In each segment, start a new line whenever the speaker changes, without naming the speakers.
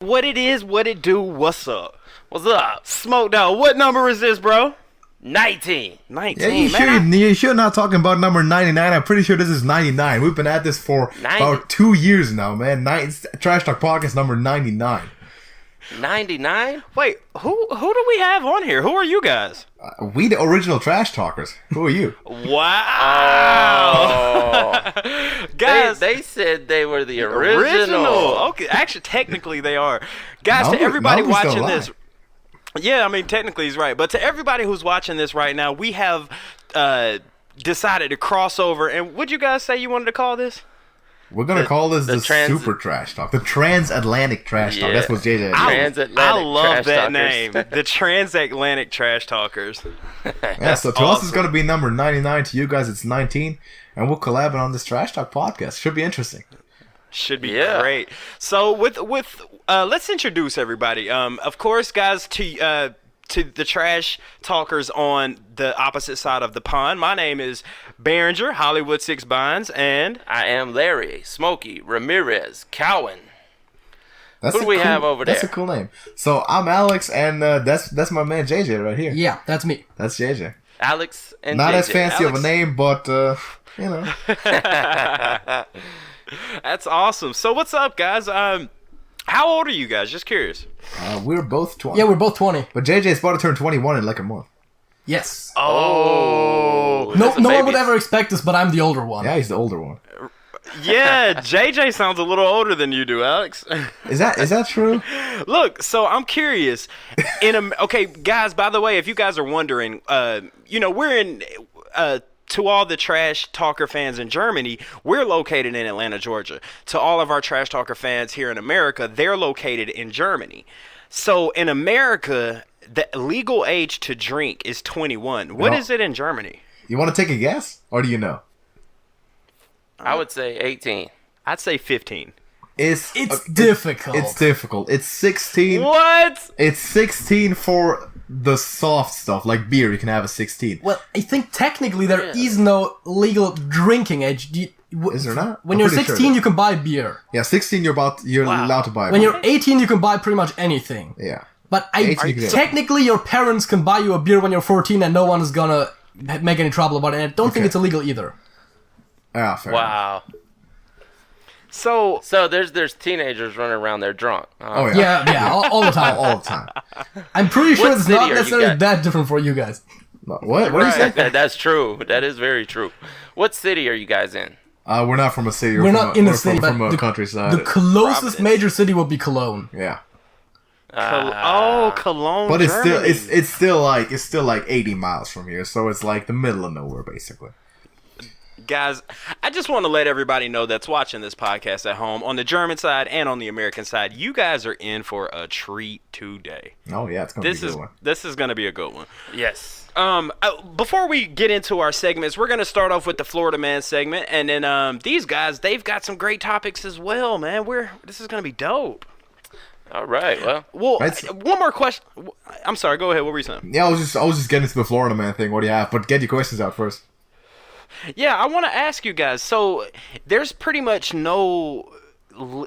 What it is, what it do, what's up? What's up? Smoke Dog, what number is this, bro?
19.
19,
yeah, you sure not talking about number 99? I'm pretty sure this is 99. We've been at this for
90.
about 2 years now, man. Trash Talk Podcast number 99.
99?
Wait, who do we have on here? Who are you guys?
We the original Trash Talkers. Who are you?
Wow.
Oh.
Guys,
they said they were the original.
Okay, actually, technically they are. Guys, to everybody watching this. Yeah, I mean, technically he's right. But to everybody who's watching this right now, we have decided to cross over. And what'd you guys say you wanted to call this?
We're going to call this the Super Trash Talk. The Transatlantic Trash Talk. That's what JJ
Transatlantic
I love that
Talkers.
name. The Transatlantic Trash Talkers.
Yeah, so to us it's going to be number 99. To you guys it's 19. And we'll collab on this Trash Talk podcast. Should be interesting.
Should be great. So with let's introduce everybody. Of course, guys, to the trash talkers on the opposite side of the pond. My name is Behringer, Hollywood Six Binds, and
I am Larry, Smokey, Ramirez, Cowan.
Who
do we have over there?
That's a cool name. So I'm Alex, and that's my man JJ right here.
Yeah, that's me.
That's JJ.
Alex and
Not
JJ.
as fancy of a name, but you know.
That's awesome. So what's up, guys? How old are you guys? Just curious.
We're both 20.
Yeah, we're both 20.
But JJ's about to turn 21 in like a month.
Yes.
Oh.
No one would ever expect this, but I'm the older one.
Yeah, he's the older one.
Yeah, JJ sounds a little older than you do, Alex.
Is that true?
Look, so I'm curious. Okay, guys, by the way, if you guys are wondering, we're in to all the Trash Talker fans in Germany, we're located in Atlanta, Georgia. To all of our Trash Talker fans here in America, they're located in Germany. So in America, the legal age to drink is 21. What is it in Germany?
You want to take a guess? Or do you know?
I would say 18.
I'd say 15.
It's difficult.
It's difficult. It's 16.
What?
It's 16 for the soft stuff, like beer. You can have a 16.
Well, I think technically there is no legal drinking age.
Is there not?
When you're 16, you can buy beer.
Yeah, 16 you're allowed to buy.
When you're 18, you can buy pretty much anything.
Yeah.
But technically, your parents can buy you a beer when you're 14, and no one is gonna make any trouble about it. And I don't think it's illegal either.
Ah, fair
Wow.
enough.
So
there's teenagers running around there drunk.
Oh yeah.
Yeah, all the time.
all the time.
I'm pretty sure
What
it's
city
not
are you
necessarily
guys?
that different for you guys.
What do you say?
That's true. That is very true. What city are you guys in?
We're not from a city.
We're not in a city,
from
but
a countryside.
The closest
Providence.
major city would be Cologne.
Yeah.
Cologne,
But
Germany.
it's still like 80 miles from here, so it's like the middle of nowhere basically.
Guys, I just want to let everybody know that's watching this podcast at home, on the German side and on the American side, you guys are in for a treat today.
Oh yeah, it's gonna be a good one.
This is gonna be a good one.
Yes.
Before we get into our segments, we're gonna start off with the Florida Man segment, and then these guys, they've got some great topics as well, man. This is gonna be dope.
All right. Well,
One more question. I'm sorry. Go ahead. What were you saying?
Yeah, I was just getting to the Florida Man thing. What do you have? But get your questions out first.
Yeah, I want to ask you guys. So there's pretty much no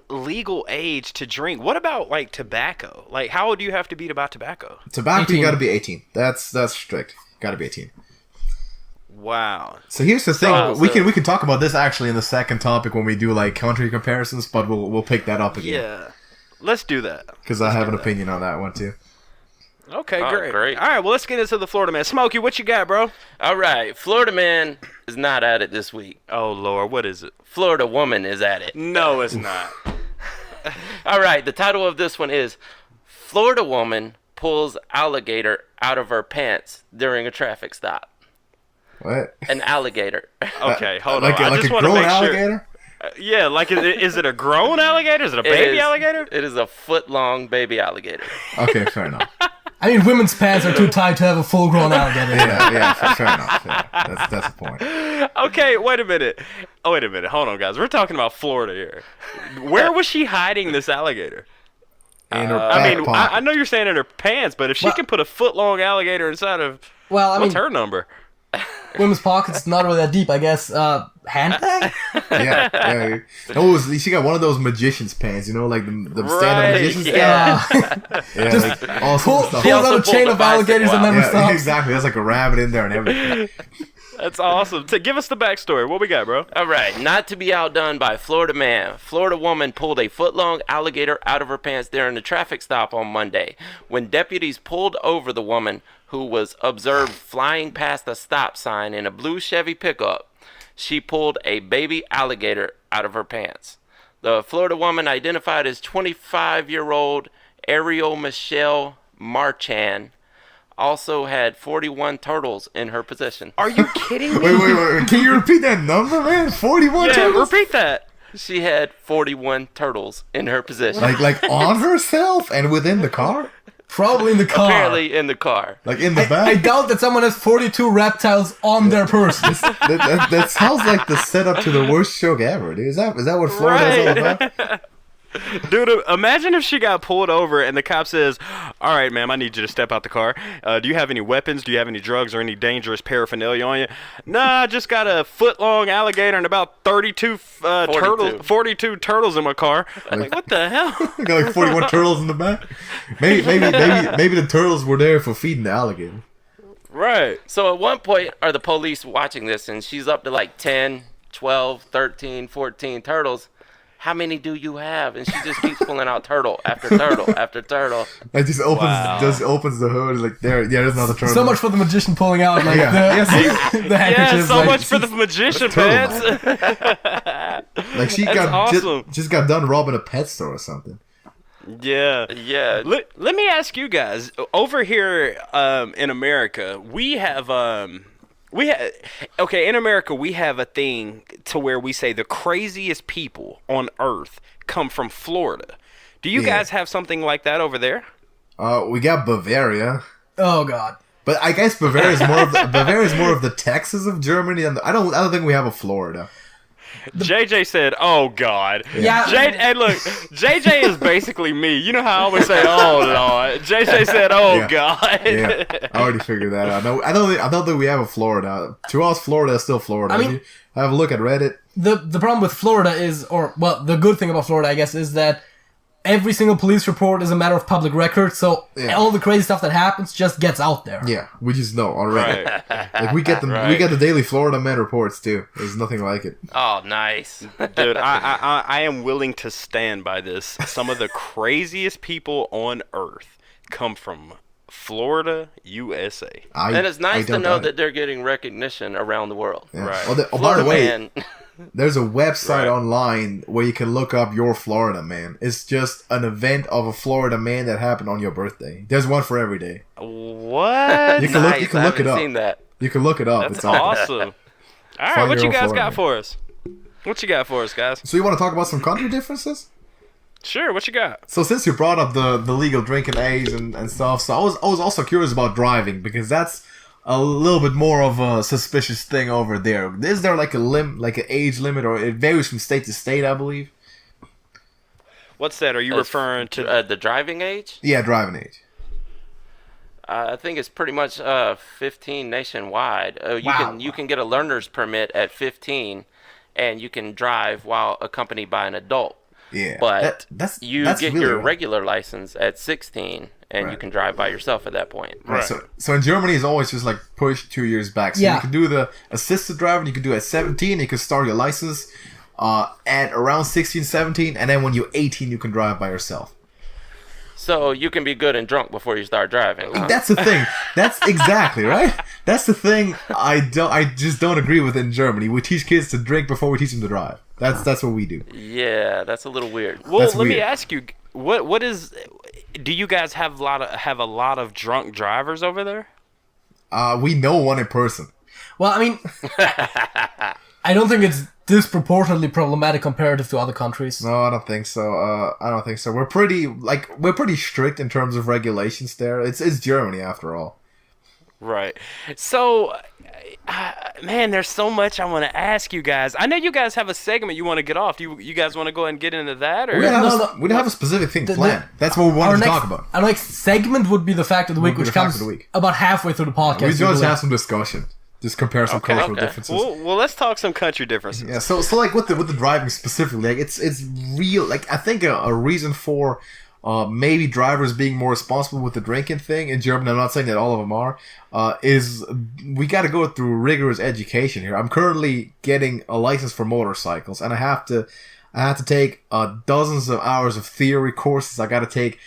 legal age to drink. What about like tobacco? Like, how old do you have to be to buy tobacco?
Tobacco,
18.
you got to be 18. That's strict. Got to be 18.
Wow.
So here's the thing.
So-
we can talk about this actually in the second topic when we do like country comparisons, but we'll pick that up again.
Yeah. Let's do that.
Because I have an opinion on that one too.
Okay,
Oh,
great.
great.
All right, well, let's get into the Florida Man. Smokey, what you got, bro?
all right. Florida man is not at it this week.
Oh, Lord, what is it?
Florida woman is at it.
No, it's not.
All right. The title of this one is Florida woman pulls alligator out of her pants during a traffic stop.
What?
An alligator.
Okay, hold
like
on. I
like
just
a
want to
grown
make sure.
alligator?
Yeah, like, is it a grown alligator? Is it a baby alligator?
It is a foot-long baby alligator.
Okay, fair enough.
I mean, women's pants are too tight to have a full-grown alligator.
Yeah, fair enough. Yeah. That's the point.
Okay, wait a minute. Oh, wait a minute. Hold on, guys. We're talking about Florida here. Where was she hiding this alligator?
In her
I
back
mean,
pocket.
I know you're saying in her pants, but if she can put a foot-long alligator inside of...
Well, I
what's
mean,
her number?
women's pockets, not really that deep, I guess. Handbag?
Yeah. Oh, she got one of those magician's pants, you know, like the stand-up magician's
Yeah.
just like all sorts of
Pulls
stuff.
out a chain of alligators and never
Yeah,
stops.
exactly. There's like a rabbit in there and everything.
That's awesome. Give us the backstory. What we got, bro?
All right, not to be outdone by Florida man. Florida woman pulled a foot-long alligator out of her pants during a traffic stop on Monday. When deputies pulled over the woman, who was observed flying past a stop sign in a blue Chevy pickup, she pulled a baby alligator out of her pants. The Florida woman, identified as 25-year-old Ariel Michelle Marchand, also had 41 turtles in her possession.
Are you kidding me?
Wait. Can you repeat that number, man? 41
Yeah,
turtles?
repeat that.
She had 41 turtles in her possession.
Like on herself and within the car?
Probably in the car.
Apparently in the car.
Like in the
I
back?
doubt that someone has 42 reptiles on their person.
That sounds like the setup to the worst joke ever, dude. Is that what Florida is all about?
Dude, imagine if she got pulled over and the cop says, "All right, ma'am, I need you to step out the car. Do you have any weapons? Do you have any drugs or any dangerous paraphernalia on you?" "Nah, I just got a foot-long alligator and about 42 42 turtles in my car." Like, what the hell?
Got like 41 turtles in the back. Maybe the turtles were there for feeding the alligator.
Right.
So at one point are the police watching this, and she's up to like 10, 12, 13, 14 turtles. How many do you have? And she just keeps pulling out turtle after turtle after turtle.
It just opens the hood. Like there's another turtle.
So much for the magician pulling out like the handkerchiefs.
So
like,
much for the magician
turtle
pants.
Like she
That's
got
awesome.
just got done robbing a pet store or something.
Yeah.
Yeah.
Let me ask you guys. Over here in America, we have in America we have a thing to where we say the craziest people on earth come from Florida. Do you guys have something like that over there?
We got Bavaria.
Oh god.
But I guess Bavaria is more of the Texas of Germany, and I don't think we have a Florida.
JJ said, "Oh God."
Yeah.
Hey, look, JJ is basically me. You know how I always say, "Oh Lord." JJ said, "Oh
Yeah.
God."
Yeah, I already figured that out. No, I don't think we have a Florida. To us, Florida is still Florida.
I mean,
have a look at Reddit.
The problem with Florida is, the good thing about Florida, I guess, is that every single police report is a matter of public record, so all the crazy stuff that happens just gets out there.
Yeah, we just know already.
Right.
Like we get we get the daily Florida Man reports too. There's nothing like it.
Oh, nice.
Dude, I am willing to stand by this. Some of the craziest people on earth come from Florida, USA.
And it's nice to know that they're getting recognition around the world.
Yeah.
Right.
By the way,
man.
there's a website online where you can look up your Florida Man. It's just an event of a Florida man that happened on your birthday. There's one for every day.
What?
You can
Nice.
you can
I
look it
haven't
up.
seen that.
You can look it up.
That's
It's awesome.
awesome. All right,
Find
what
your
you
own
guys
Florida
got
man.
for us? What you got for us, guys?
So you want to talk about some country differences?
Sure, what you got?
So since you brought up the legal drinking age and stuff, so I was also curious about driving because that's a little bit more of a suspicious thing over there. Is there like an age limit, or it varies from state to state, I believe?
What's that? Are you referring to
the driving age?
Yeah, driving age.
I think it's pretty much 15 nationwide. You can get a learner's permit at 15, and you can drive while accompanied by an adult.
Yeah,
But
that's
get
really
your
right.
regular license at 16, and you
Right.
can drive by yourself at that point.
Right. So in Germany, it's always just like pushed 2 years back. So
Yeah.
you can do the assisted driving, you can do it at 17, you can start your license at around 16, 17, and then when you're 18, you can drive by yourself.
So you can be good and drunk before you start driving. Huh?
That's the thing. That's exactly right. That's the thing. I just don't agree with in Germany. We teach kids to drink before we teach them to drive. That's what we do.
Yeah, that's a little weird.
Well,
That's
let me
weird.
ask you, what is? Do you guys have a lot of drunk drivers over there?
We know one in person.
Well, I mean, I don't think it's disproportionately problematic comparative to other countries.
No, I don't think so. I don't think so. We're pretty strict in terms of regulations there. It's Germany after all.
Right. So, man, there's so much I want to ask you guys. I know you guys have a segment you want to get off. Do you guys want to go ahead and get into that? Or
We don't have,
No,
we don't have a specific thing
The-
planned. That's what we wanted to talk about.
Our next segment would be the fact of the week,
Would be
which
the fact
comes
of the week.
about halfully through the podcast.
We just
usually.
have some discussion. Just compare some cultural
okay.
differences.
Well, let's talk some country differences.
Yeah, so like with the driving specifically, like it's real. Like I think a reason for maybe drivers being more responsible with the drinking thing in Germany. I'm not saying that all of them are. Is we got to go through rigorous education here. I'm currently getting a license for motorcycles, and I have to take dozens of hours of theory courses. I got to take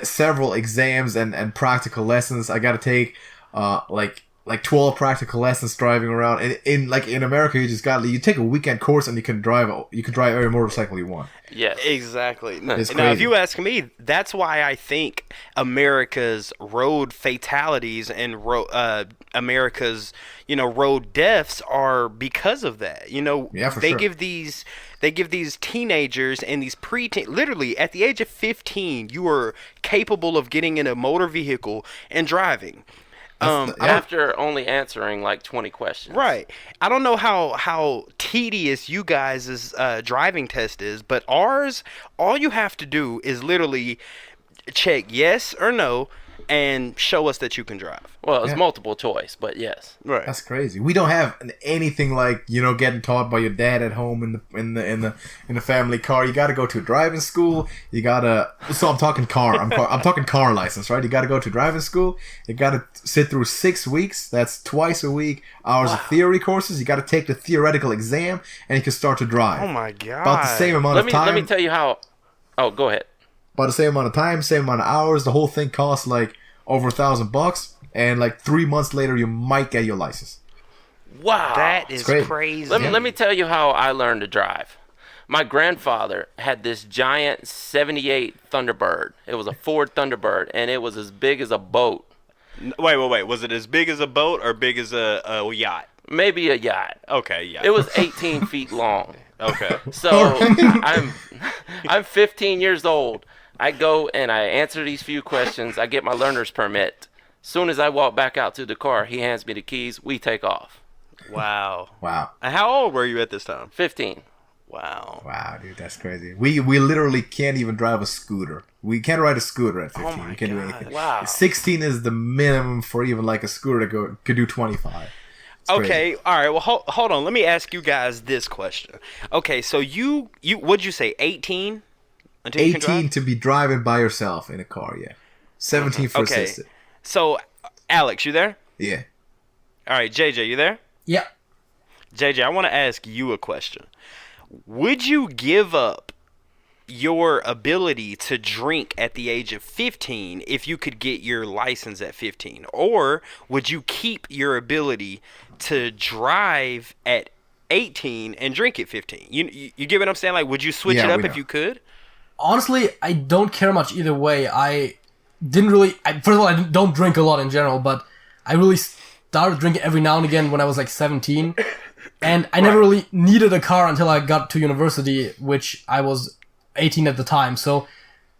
several exams and practical lessons. I got to take like 12 practical lessons driving around. In America, you take a weekend course and you can drive every motorcycle you want.
Yes.
Exactly. Now,
It's
if
crazy.
you ask me, that's why I think America's road fatalities and America's road deaths are because of that.
Yeah, for
they
sure.
give these teenagers and these preteen, literally at the age of 15, you are capable of getting in a motor vehicle and driving.
After only answering like 20 questions.
Right. I don't know how tedious you guys' driving test is, but ours, all you have to do is literally check yes or no and show us that you can drive.
Well, it's
Yeah.
multiple choice, but yes.
Right.
That's crazy. We don't have anything like getting taught by your dad at home in the family car. You got to go to a driving school. You gotta. So I'm talking car. I'm talking car license, right? You got to go to driving school. You got to sit through 6 weeks. That's twice a week. Hours of theory courses. You got to take the theoretical exam, and you can start to drive.
Oh my god.
About the same amount
Let
of
me
time.
let me tell you how. Oh, go ahead.
About the same amount of time, same amount of hours. The whole thing costs like over $1,000, and like 3 months later, you might get your license.
Wow.
That is
crazy.
crazy.
Let me tell you how I learned to drive. My grandfather had this giant 78 Thunderbird. It was a Ford Thunderbird, and it was as big as a boat.
Wait. Was it as big as a boat or big as a yacht?
Maybe a yacht.
Okay, yeah.
It was 18 feet long.
Okay.
So I'm 15 years old. I go and I answer these few questions. I get my learner's permit. Soon as I walk back out to the car, he hands me the keys. We take off.
Wow.
Wow.
And how old were you at this time?
15.
Wow.
Wow, dude, that's crazy. We literally can't even drive a scooter. We can't ride a scooter at 15.
my
We can't do
God.
anything.
Wow.
16 is the minimum for even like a scooter to could do 25. It's
Okay,
crazy.
all right. Well, hold on. Let me ask you guys this question. Okay, so you what'd you say? 18 until you can
18
drive?
to be driving by yourself in a car, yeah. 17 for
Okay.
assisted.
So, Alex, you there?
Yeah.
All right, JJ, you there?
Yeah.
JJ, I want to ask you a question. Would you give up your ability to drink at the age of 15 if you could get your license at 15? Or would you keep your ability to drive at 18 and drink at 15? You get what I'm saying? Like, would you switch
Yeah,
it up
we
if
know.
you could?
Honestly, I don't care much either way. I didn't really. First of all, I don't drink a lot in general, but I really started drinking every now and again when I was like 17. And I never really needed a car until I got to university, which I was 18 at the time. So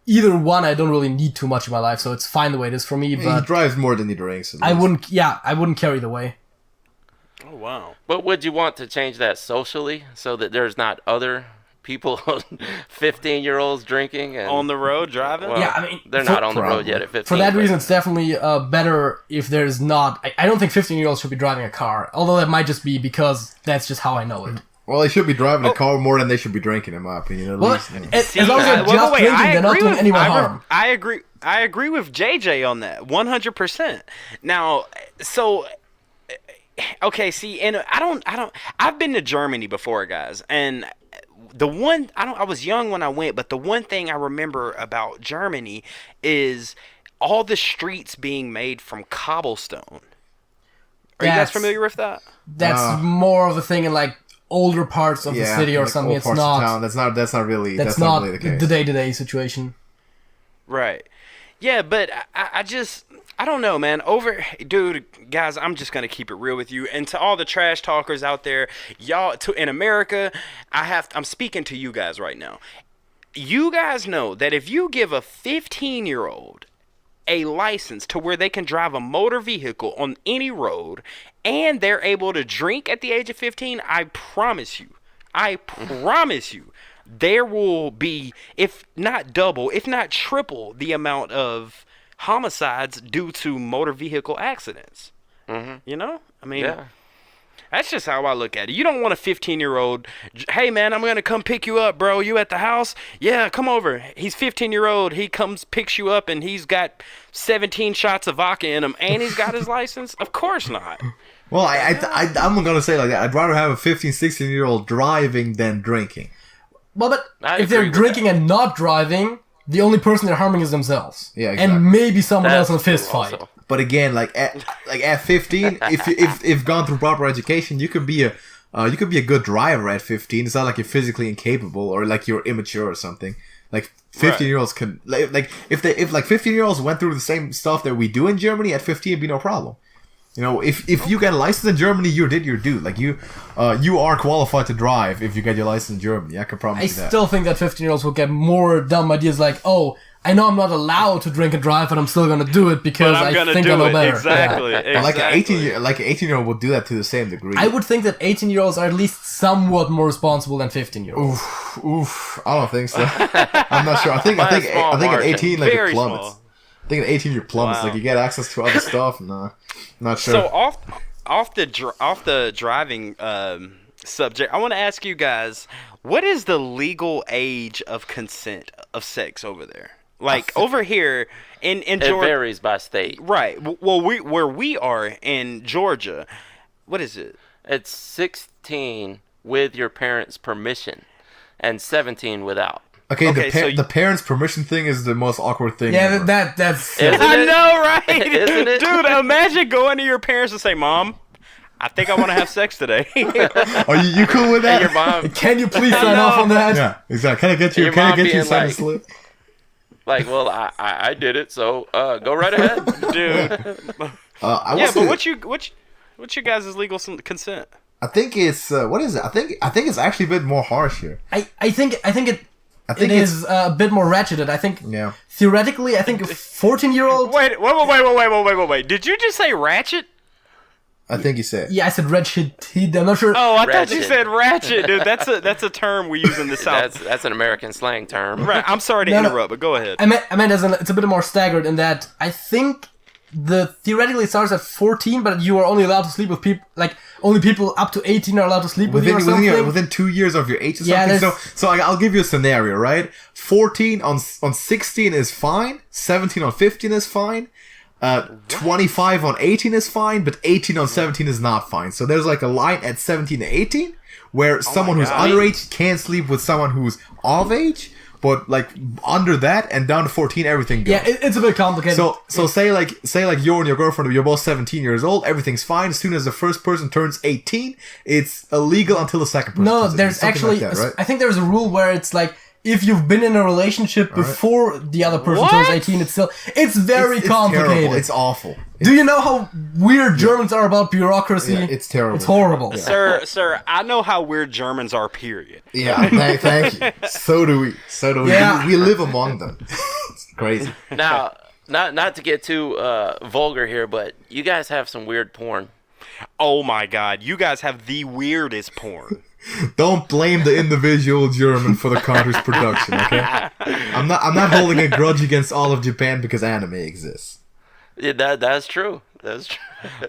either one, I don't really need too much in my life. So it's fine the way it is for me.
He
But
drives more than he drinks. at
I
least.
wouldn't care either way.
Oh, wow.
But would you want to change that socially so that there's not other people, 15-year-olds drinking? And,
On the road driving?
well,
Yeah, I mean,
they're
for-
not on the road
Probably.
yet at 15.
For that
but-
reason, it's definitely better if there's not. I don't think 15-year-olds should be driving a car. Although that might just be because that's just how I know it.
Well, they should be driving a car more than they should be drinking, in my opinion. At
Well,
least. Anyway.
as long as they're just drinking, they're not doing anyone harm.
I agree with JJ on that 100%. Now, so okay, see, and I've been to Germany before, guys, and I was young when I went, but the one thing I remember about Germany is all the streets being made from cobblestone. Are you guys
That's-
familiar with that?
That's more of a thing in like older parts of the city or
like
something.
all
It's
parts of
not.
town. That's not really.
That's
not
not
really the case.
the day-to-day situation.
Right. Yeah, but I just, I don't know, man. Dude, guys, I'm just going to keep it real with you. And to all the trash talkers out there, y'all, in America, I'm speaking to you guys right now. You guys know that if you give a 15-year-old a license to where they can drive a motor vehicle on any road and they're able to drink at the age of 15, I promise you, there will be, if not double, if not triple the amount of homicides due to motor vehicle accidents. You know? I mean,
Yeah.
that's just how I look at it. You don't want a 15-year-old, hey, man, I'm going to come pick you up, bro. You at the house? Yeah, come over. He's 15-year-old. He comes, picks you up, and he's got 17 shots of vodka in him, and he's got his license? Of course not.
Well, I'm gonna say like that. I'd rather have a 15, 16-year-old driving than drinking.
Well, but
I
if they're
agree with
drinking and not driving, the only person they're harming is themselves.
Yeah, exactly.
And maybe someone else in a
That's true
fist fight.
also.
But again, like at 15, if gone through proper education, you could be a good driver at 15. It's not like you're physically incapable or like you're immature or something. Like 15-year-olds can like if 15-year-olds went through the same stuff that we do in Germany at 15, it'd be no problem. You know, if you get a license in Germany, you did your due. Like you are qualified to drive if you get your license in Germany. I can promise
I
you that.
still think that 15-year-olds will get more dumb ideas like, oh, I know I'm not allowed to drink and drive, but I'm still going to do it because
But I'm
I
going to
think I
do
know
it.
better.
Exactly.
Yeah.
But like
exactly.
an 18-year-old would do that to the same degree.
I would think that 18-year-olds are at least somewhat more responsible than 15-year-olds.
Oof, I don't think so. I'm not sure. I think at
margin.
18 like
Very
it plummets.
small.
I think at 18 you plummets.
Wow.
Like you get access to other stuff. Nah, not sure.
So off the driving subject, I want to ask you guys, what is the legal age of consent of sex over there? Like over here in
It
Georgia,
varies by state.
right? Well, where we are in Georgia, what is it?
It's 16 with your parents' permission, and 17 without.
okay,
okay, so
the parents' permission thing is the most awkward thing.
Yeah,
ever.
that's...
Isn't
I
it?
know, right?
Isn't it?
Dude, imagine going to your parents and say, "Mom, I think I want to have sex today."
Are you cool with that?
And your mom,
Can you please sign off on that?
Yeah, exactly. Can I get you?
Your
Can I
mom
get you
being
a sign
like-
slip?
like, well, I did it, so go right ahead.
Dude.
I
Yeah,
was
but what's your guys' legal consent?
I think it's what is it? I think it's actually a bit more harsh here.
I think it
I think
it
it's
is a bit more ratcheted. I think
yeah.
theoretically, I think a 14-year-old...
Wait. Did you just say ratchet?
I think you said.
Yeah, I said ratchet. I'm not sure.
Oh, I thought you
Ratchet.
said ratchet, dude. That's a term we use in the South.
That's an American slang term.
Right. I'm sorry to
No, no.
interrupt, but go ahead.
I meant it's a bit more staggered in that I think theoretically it starts at 14, but you are only allowed to sleep with people, like only people up to 18 are allowed to sleep with you or something.
within 2 years of your age or
Yeah,
something.
there's-
So I'll give you a scenario, right? 14 on 16 is fine. 17 on 15 is fine. 25 on 18 is fine, but 18 on 17 is not fine. So there's like a line at 17 and 18 where someone who's
God.
underage can't sleep with someone who's of age, but like under that and down to 14, everything goes.
Yeah, it's a bit complicated.
So say like you and your girlfriend, you're both 17 years old, everything's fine. As soon as the first person turns 18, it's illegal until the second person.
no,
turns 18.
there's
Something
actually
like that, right?
I think there's a rule where it's like if you've been in a relationship before the other person turns
What?
18, it's very
It's
complicated.
terrible. It's awful.
Do you know how weird Germans are about bureaucracy?
Yeah, it's terrible.
It's horrible.
Sir, I know how weird Germans are, period.
Yeah, thank you. So do we.
Yeah.
We live among them. It's crazy.
Now, not to get too vulgar here, but you guys have some weird porn.
Oh my God, you guys have the weirdest porn.
Don't blame the individual German for the country's production, okay? I'm not holding a grudge against all of Japan because anime exists.
Yeah, that's true. That's true.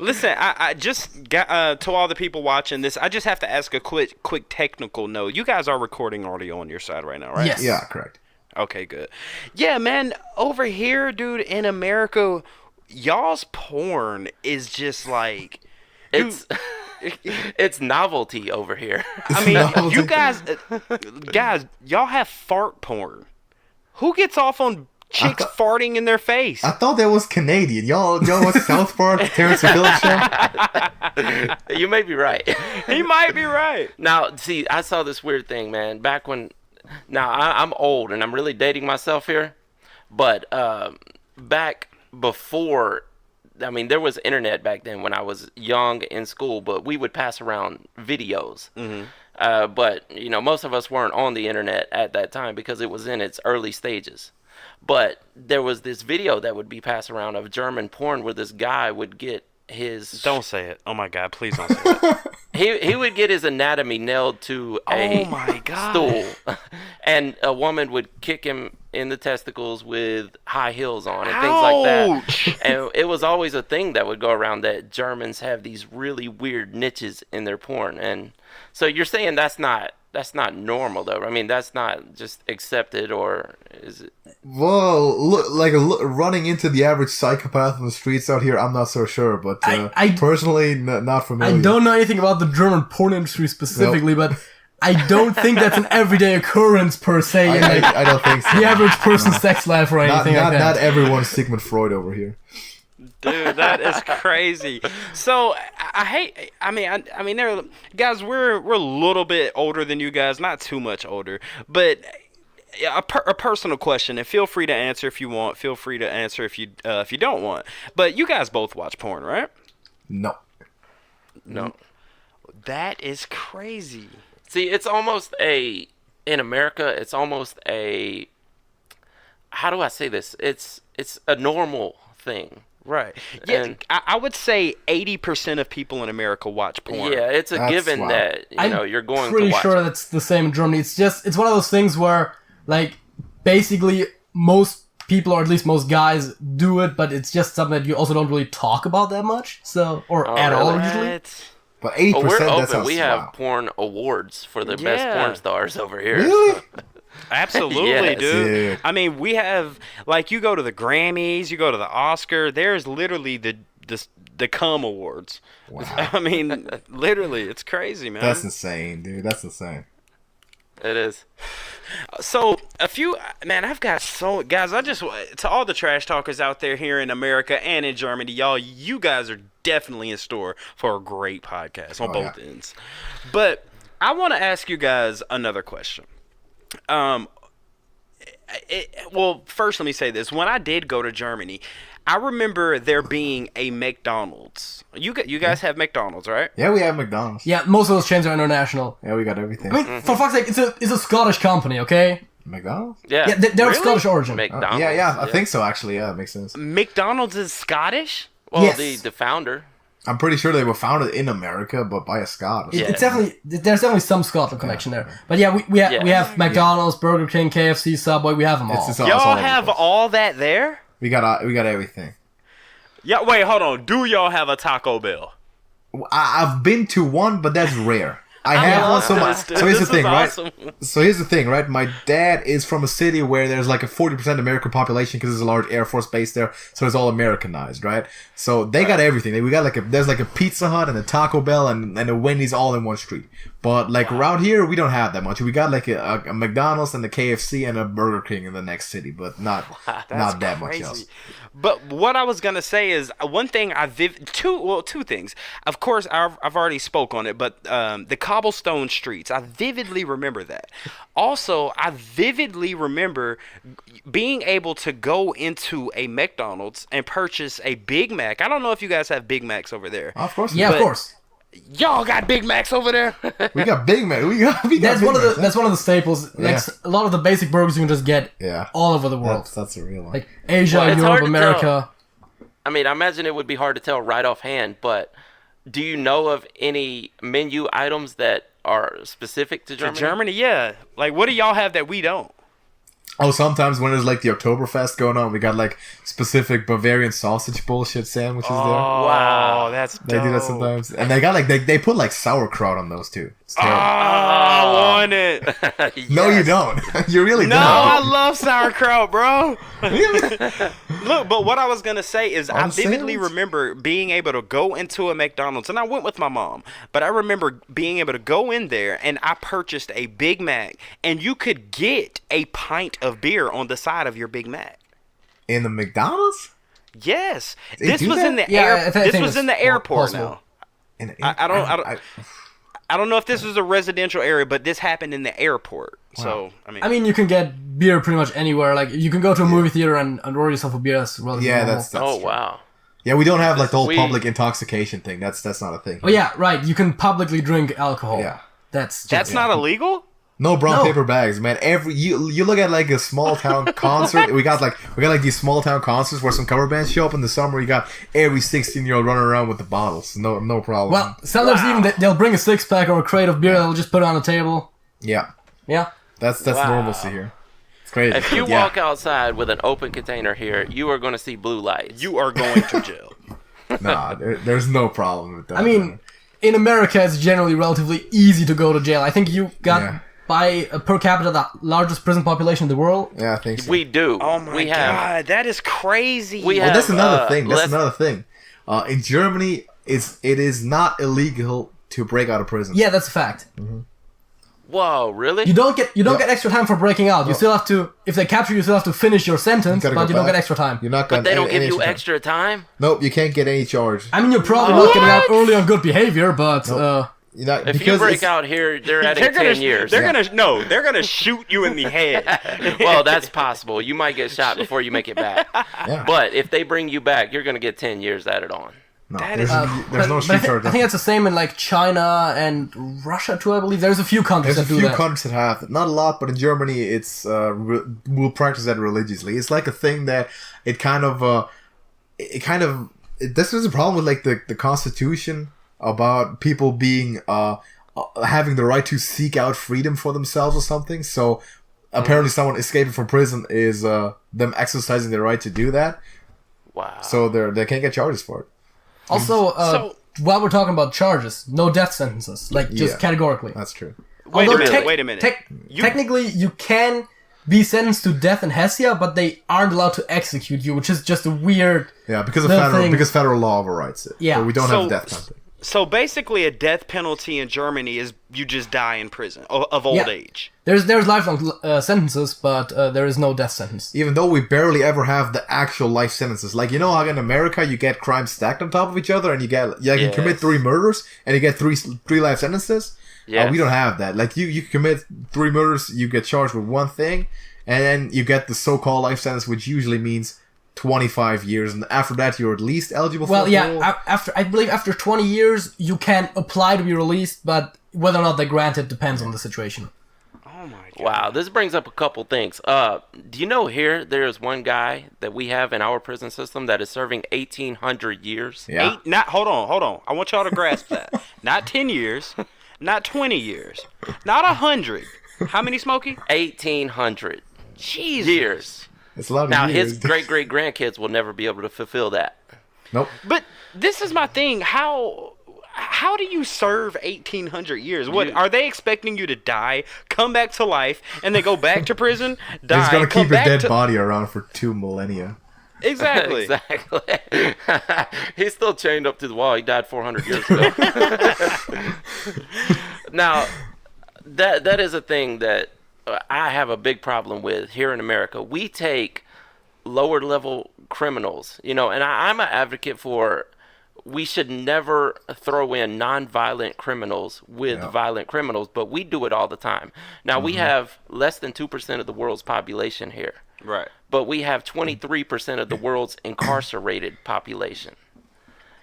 Listen, I just got to all the people watching this. I just have to ask a quick technical note. You guys are recording audio on your side right now, right?
Yes.
Yeah, correct.
Okay, good. Yeah, man, over here, dude, in America, y'all's porn is just like,
It's it's novelty over here.
I mean,
Novelty.
you guys, y'all have fart porn. Who gets off on chicks farting in their face?
I thought that was Canadian. Y'all watch South Park, Terrence and Phillips show?
You may be right.
He might be right.
Now, see, I saw this weird thing, man. Back when, now I'm old and I'm really dating myself here, but back before, I mean, there was internet back then when I was young in school, but we would pass around videos. But, you know, most of us weren't on the internet at that time because it was in its early stages. But there was this video that would be passed around of German porn where this guy would get his
Don't say it. Oh my God, please don't say it.
he would get his anatomy nailed to a
Oh my God.
stool, and a woman would kick him in the testicles with high heels on and things like
Ouch.
that. And it was always a thing that would go around that Germans have these really weird niches in their porn. And so you're saying that's not normal though. I mean, that's not just accepted, or is it?
Well, running into the average psychopath in the streets out here, I'm not so sure. But
I
personally, not familiar.
I don't know anything about the German porn industry specifically, but I don't think that's an everyday occurrence per se in like
I don't think so.
the average person's sex life or anything like that.
Not everyone's Sigmund Freud over here.
Dude, that is crazy. So I mean, there, guys, we're a little bit older than you guys, not too much older, but a personal question, and feel free to answer if you want. Feel free to answer if you don't want. But you guys both watch porn, right?
No.
That is crazy.
See, it's almost in America, it's almost how do I say this? It's a normal thing.
Right. Yeah,
And-
I would say 80% of people in America watch porn.
Yeah, it's a
That's
given
wild.
that you're going to
pretty
watch.
sure that's the same in Germany. It's one of those things where like basically most people, or at least most guys, do it, but it's just something that you also don't really talk about that much. So at all
really?
usually.
What?
But 80%,
Well, we're
that
open.
sounds
We have
wow.
porn awards for the
Yeah.
best porn stars over here.
Really?
Absolutely,
Yes.
dude.
Yeah.
I mean, we have, like, you go to the Grammys, you go to the Oscar, there's literally the cum awards.
Wow.
I mean, literally, it's crazy, man.
That's insane, dude. That's insane.
It is.
So man, I've got guys, to all the trash talkers out there here in America and in Germany, you guys are definitely in store for a great podcast on both ends. But I want to ask you guys another question. Well, first let me say this. When I did go to Germany, I remember there being a McDonald's. You guys have McDonald's, right?
Yeah, we have McDonald's.
Yeah, most of those chains are international.
Yeah, we got everything.
I mean, for fuck's sake, it's a Scottish company, okay?
McDonald's?
Yeah.
Yeah, they're of
Really?
Scottish origin.
McDonald's.
Yeah, I think so, actually. Yeah, it makes sense.
McDonald's is Scottish?
Well,
Yes.
the founder.
I'm pretty sure they were founded in America, but by a Scot.
Yeah.
It's definitely there's definitely some Scotland connection there. But yeah, we have McDonald's, Burger King, KFC, Subway. We have them all.
It's all
Y'all
over the
have
place.
all that there?
We got everything.
Yeah, wait, hold on. Do y'all have a Taco Bell?
I've been to one, but that's rare. I have one, so
this, dude.
so here's the
This
thing,
is
right?
awesome.
So here's the thing, right? My dad is from a city where there's like a 40% American population because there's a large Air Force base there, so it's all Americanized, right? So they got everything. We got there's like a Pizza Hut and a Taco Bell and a Wendy's all in one street. But like around here, we don't have that much. We got like a McDonald's and a KFC and a Burger King in the next city, but not that much else.
But what I was gonna say is one thing two things. Of course, I've already spoke on it, but the cobblestone streets, I vividly remember that. Also, I vividly remember being able to go into a McDonald's and purchase a Big Mac. I don't know if you guys have Big Macs over there.
Of course,
Yeah,
we
of
do.
course.
Y'all got Big Macs over there?
We got Big Mac. We got
That's
Big
one of
Macs,
the that's one of the staples. Like
Yeah.
a lot of the basic burgers you can just get
Yeah.
all over the world.
That's a real one.
Like Asia,
Well, it's
Europe,
hard to
America.
I mean, I imagine it would be hard to tell right offhand, but do you know of any menu items that are specific to Germany?
Germany, yeah. Like, what do y'all have that we don't?
Oh, sometimes when there's like the Oktoberfest going on, we got like specific Bavarian sausage bullshit sandwiches there.
Wow, that's dope.
They do that sometimes, and they got like they put like sauerkraut on those too. It's terrible.
I want it.
No, you don't. You really
No, I
don't.
love sauerkraut, bro. Look, but what I was gonna say is I vividly
sandwich?
remember being able to go into a McDonald's, and I went with my mom, but I remember being able to go in there and I purchased a Big Mac, and you could get a pint of beer on the side of your Big Mac.
In the McDonald's?
Yes,
They
this
do
was
that?
in the
Yeah,
air.
I
This
think
was
it's
in the airport
possible.
now.
In,
I don't know if this was a residential area, but this happened in the airport. So
I mean, you can get beer pretty much anywhere. Like you can go to a movie theater and order yourself a beer. That's relatively
yeah,
normal.
that's
Oh,
true.
wow.
Yeah, we don't have like the whole
We-
public intoxication thing. That's not a thing.
Oh yeah, right. You can publicly drink alcohol.
Yeah.
That's
that's not illegal.
No brown
No.
paper bags, man. You look at like a small town concert. We got like these small town concerts where some cover bands show up in the summer. You got every 16-year-old running around with the bottles. No problem.
Well, sometimes even they'll bring a 6-pack or a crate of beer. They'll just put it on the table.
yeah,
Yeah.
that's normalcy here. It's crazy.
If you
Yeah.
walk outside with an open container here, you are going to see blue lights.
You are going to jail.
Nah, there's no problem with that.
I mean, in America, it's generally relatively easy to go to jail. I think you got
Yeah.
by per capita the largest prison population in the world.
yeah, I think so.
We do.
Oh my
we have,
god, that is crazy.
We
Well,
have,
that's another thing. That's
less-
another thing. In Germany, it is not illegal to break out of prison.
Yeah, that's a fact.
Whoa, really?
You don't get extra time for breaking out. You still have to, if they capture you, you still have to finish your sentence,
gotta
but
go
you don't
back.
get extra time.
You're not
but
gonna.
they don't give
any
you
time.
extra time?
Nope, you can't get any charge.
I mean, you're probably not getting out early on good behavior, but
You're not,
If you break out here, they're adding 10 years.
They're gonna shoot you in the head.
Well, that's possible. You might get shot before you make it back.
Yeah.
But if they bring you back, you're going to get 10 years added on.
No,
That
there's,
is-
there's no
but
street charge.
I think that's the same in like China and Russia too. I believe there's a few countries
There's a
that do
few
that.
countries that have it. Not a lot, but in Germany, it's we'll practice that religiously. It's like a thing that it kind of this is a problem with like the Constitution about people being having the right to seek out freedom for themselves or something. So apparently, someone escaping from prison is them exercising their right to do that.
Wow.
So they can't get charges for it.
Also,
So-
while we're talking about charges, no death sentences, like just
Yeah.
categorically.
That's true.
Wait a
Although
minute.
tec-
Wait a minute.
Technically, you can be sentenced to death in Hessia, but they aren't allowed to execute you, which is just a weird.
Yeah, because of
The thing-
federal law overrides it.
Yeah.
So we don't
So-
have death penalty.
So basically, a death penalty in Germany is you just die in prison of old
Yeah.
age.
There's lifelong sentences, but there is no death sentence.
Even though we barely ever have the actual life sentences. Like, you know how in America you get crimes stacked on top of each other and you can commit 3 murders and you get three life sentences?
Yes.
We don't have that. Like, you commit 3 murders, you get charged with one thing, and then you get the so-called life sentence, which usually means 25 years, and after that you're at least eligible for
Well,
parole.
yeah, I believe after 20 years you can apply to be released, but whether or not they grant it depends on the situation.
Oh my god.
Wow, this brings up a couple things. Do you know here there's one guy that we have in our prison system that is serving 1,800 years?
Yeah.
Hold on. I want y'all to grasp that. Not 10 years, not 20 years, not 100. How many, Smokey?
1,800
Jesus.
years.
It's a lot of
Now,
years.
his great-great-grandkids will never be able to fulfill that.
Nope.
But this is my thing. How do you serve 1,800 years? What
You-
are they expecting you to die, come back to life, and then go back to prison, die?
He's gonna
come
keep a
back
dead
to...
body around for 2 millennia.
Exactly.
Exactly. He's still chained up to the wall. He died 400 years ago. Now, that is a thing that I have a big problem with here in America. We take lower level criminals, and I'm an advocate for we should never throw in non-violent criminals with violent criminals, but we do it all the time. Now, we have less than 2% of the world's population here.
Right.
But we have 23% of the world's incarcerated population.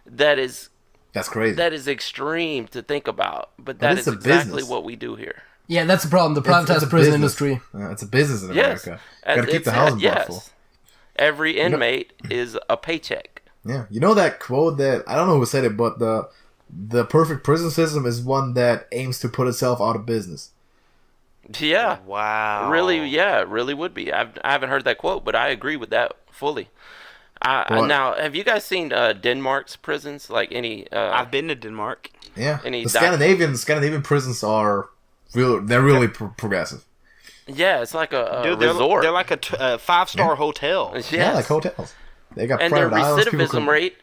That's
crazy.
That is extreme to think about, but that
it's
is
a
exactly
business.
what we do here.
Yeah, that's the problem. The
It's a
privatized prison
business.
industry.
It's a business in
Yes.
America. Gotta keep the
It's-
housing block full.
Every inmate is a paycheck.
Yeah, you know that quote that I don't know who said it, but the perfect prison system is one that aims to put itself out of business.
Yeah.
Wow.
Really, yeah, it really would be. I haven't heard that quote, but I agree with that fully.
What?
Now, have you guys seen Denmark's prisons? Like any?
I've been to Denmark.
Yeah,
And he
the
died-
Scandinavian prisons are they're really progressive.
Yeah, it's like a
Dude,
resort.
they're like a 5-star hotel.
Yes.
Yeah, like hotels. They got
And their
private islands. People
recidivism
can-
rate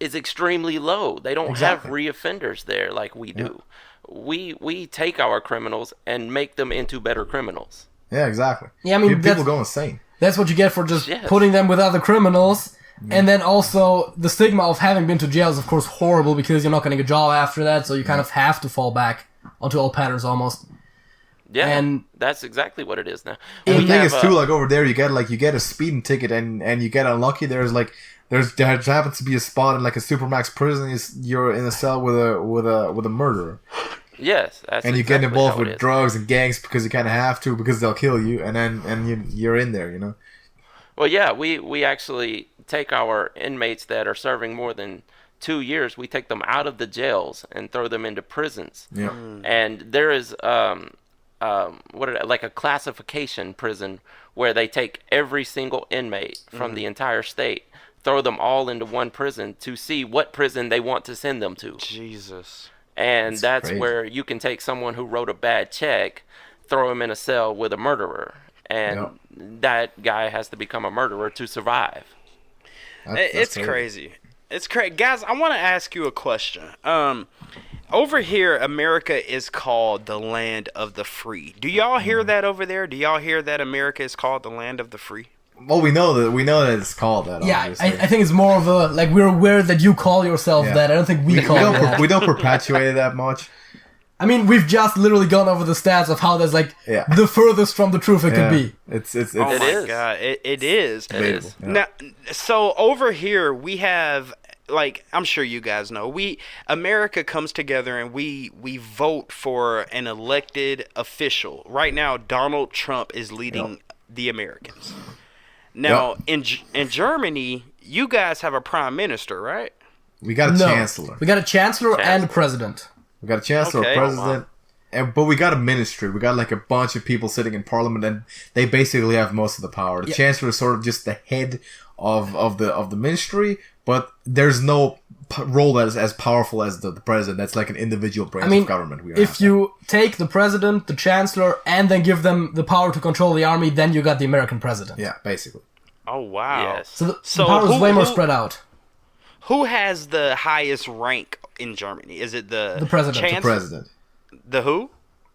is extremely low. They don't
Exactly.
have reoffenders there like we do. We take our criminals and make them into better criminals.
Yeah, exactly.
Yeah, I mean,
people
that's-
go insane.
That's what you get for just
Yes.
putting them with other criminals. And then also, the stigma of having been to jail is, of course, horrible because you're not getting a job after that, so you kind of have to fall back onto old patterns almost.
Yeah,
And-
that's exactly what it is now.
And
We
the thing
have,
is too, like over there, you get a speeding ticket and you get unlucky. There happens to be a spot in like a supermax prison. You're in a cell with a murderer.
Yes, that's
and you get
exactly
involved
how it
with
is.
drugs and gangs because you kind of have to because they'll kill you, and you're in there, you know.
Well, yeah, we actually take our inmates that are serving more than 2 years. We take them out of the jails and throw them into prisons.
Yeah.
And there is like a classification prison where they take every single inmate from the entire state, throw them all into one prison to see what prison they want to send them to.
Jesus.
And that's
crazy.
where you can take someone who wrote a bad check, throw him in a cell with a murderer, and that guy has to become a murderer to survive.
It's crazy. It's crazy. Guys, I want to ask you a question. Over here, America is called the land of the free. Do y'all hear that over there? Do y'all hear that America is called the land of the free?
Well, we know that it's called that.
Yeah,
obviously.
I think it's more of a like we're aware that you call yourself that. I don't think we call it that.
we don't perpetuate it that much.
I mean, we've just literally gone over the stats of how that's like the furthest from the truth it could be.
It's
Oh
It
my
is.
God, it is.
It is.
Yeah.
Now, so over here we have, like, I'm sure you guys know, America comes together and we vote for an elected official. Right now, Donald Trump is leading the Americans. Now, in Germany, you guys have a prime minister, right?
We got a chancellor.
We got a chancellor and a president.
We got a chancellor,
Okay.
a president, but we got a ministry. We got like a bunch of people sitting in parliament, and they basically have most of the power. The chancellor is sort of just the head of the ministry, but there's no role that is as powerful as the president. That's like an individual branch of government.
If you take the president, the chancellor, and then give them the power to control the army, then you got the American president.
Yeah, basically.
Oh, wow.
Yes.
So the power is way more spread out.
Who has the highest rank in Germany? Is it the
president.
The
chancellor?
president.
The who?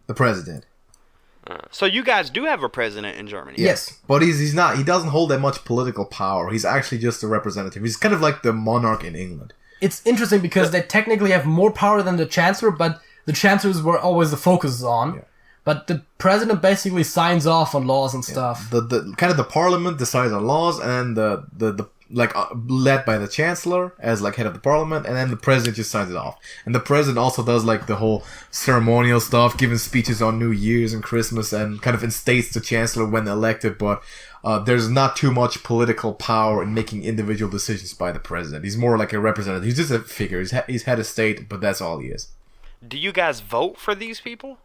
The president.
So you guys do have a president in Germany?
Yes.
But he doesn't hold that much political power. He's actually just a representative. He's kind of like the monarch in England.
It's interesting because they technically have more power than the chancellor, but the chancellors were always the focus on.
Yeah.
But the president basically signs off on laws and stuff.
The kind of the parliament decides on laws, and the led by the chancellor as like head of the parliament, and then the president just signs it off. And the president also does like the whole ceremonial stuff, giving speeches on New Year's and Christmas, and kind of instates the chancellor when elected. But there's not too much political power in making individual decisions by the president. He's more like a representative. He's just a figure. He's head of state, but that's all he is.
Do you guys vote for these people?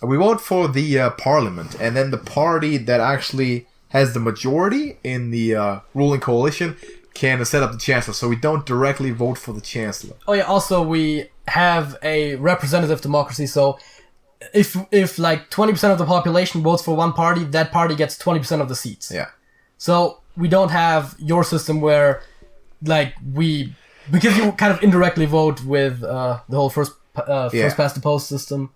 We vote for the parliament, and then the party that actually has the majority in the ruling coalition can set up the chancellor. So we don't directly vote for the chancellor.
Oh yeah, also we have a representative democracy, so if like 20% of the population votes for one party, that party gets 20% of the seats.
Yeah.
So we don't have your system where like because you kind of indirectly vote with the whole first past the post system.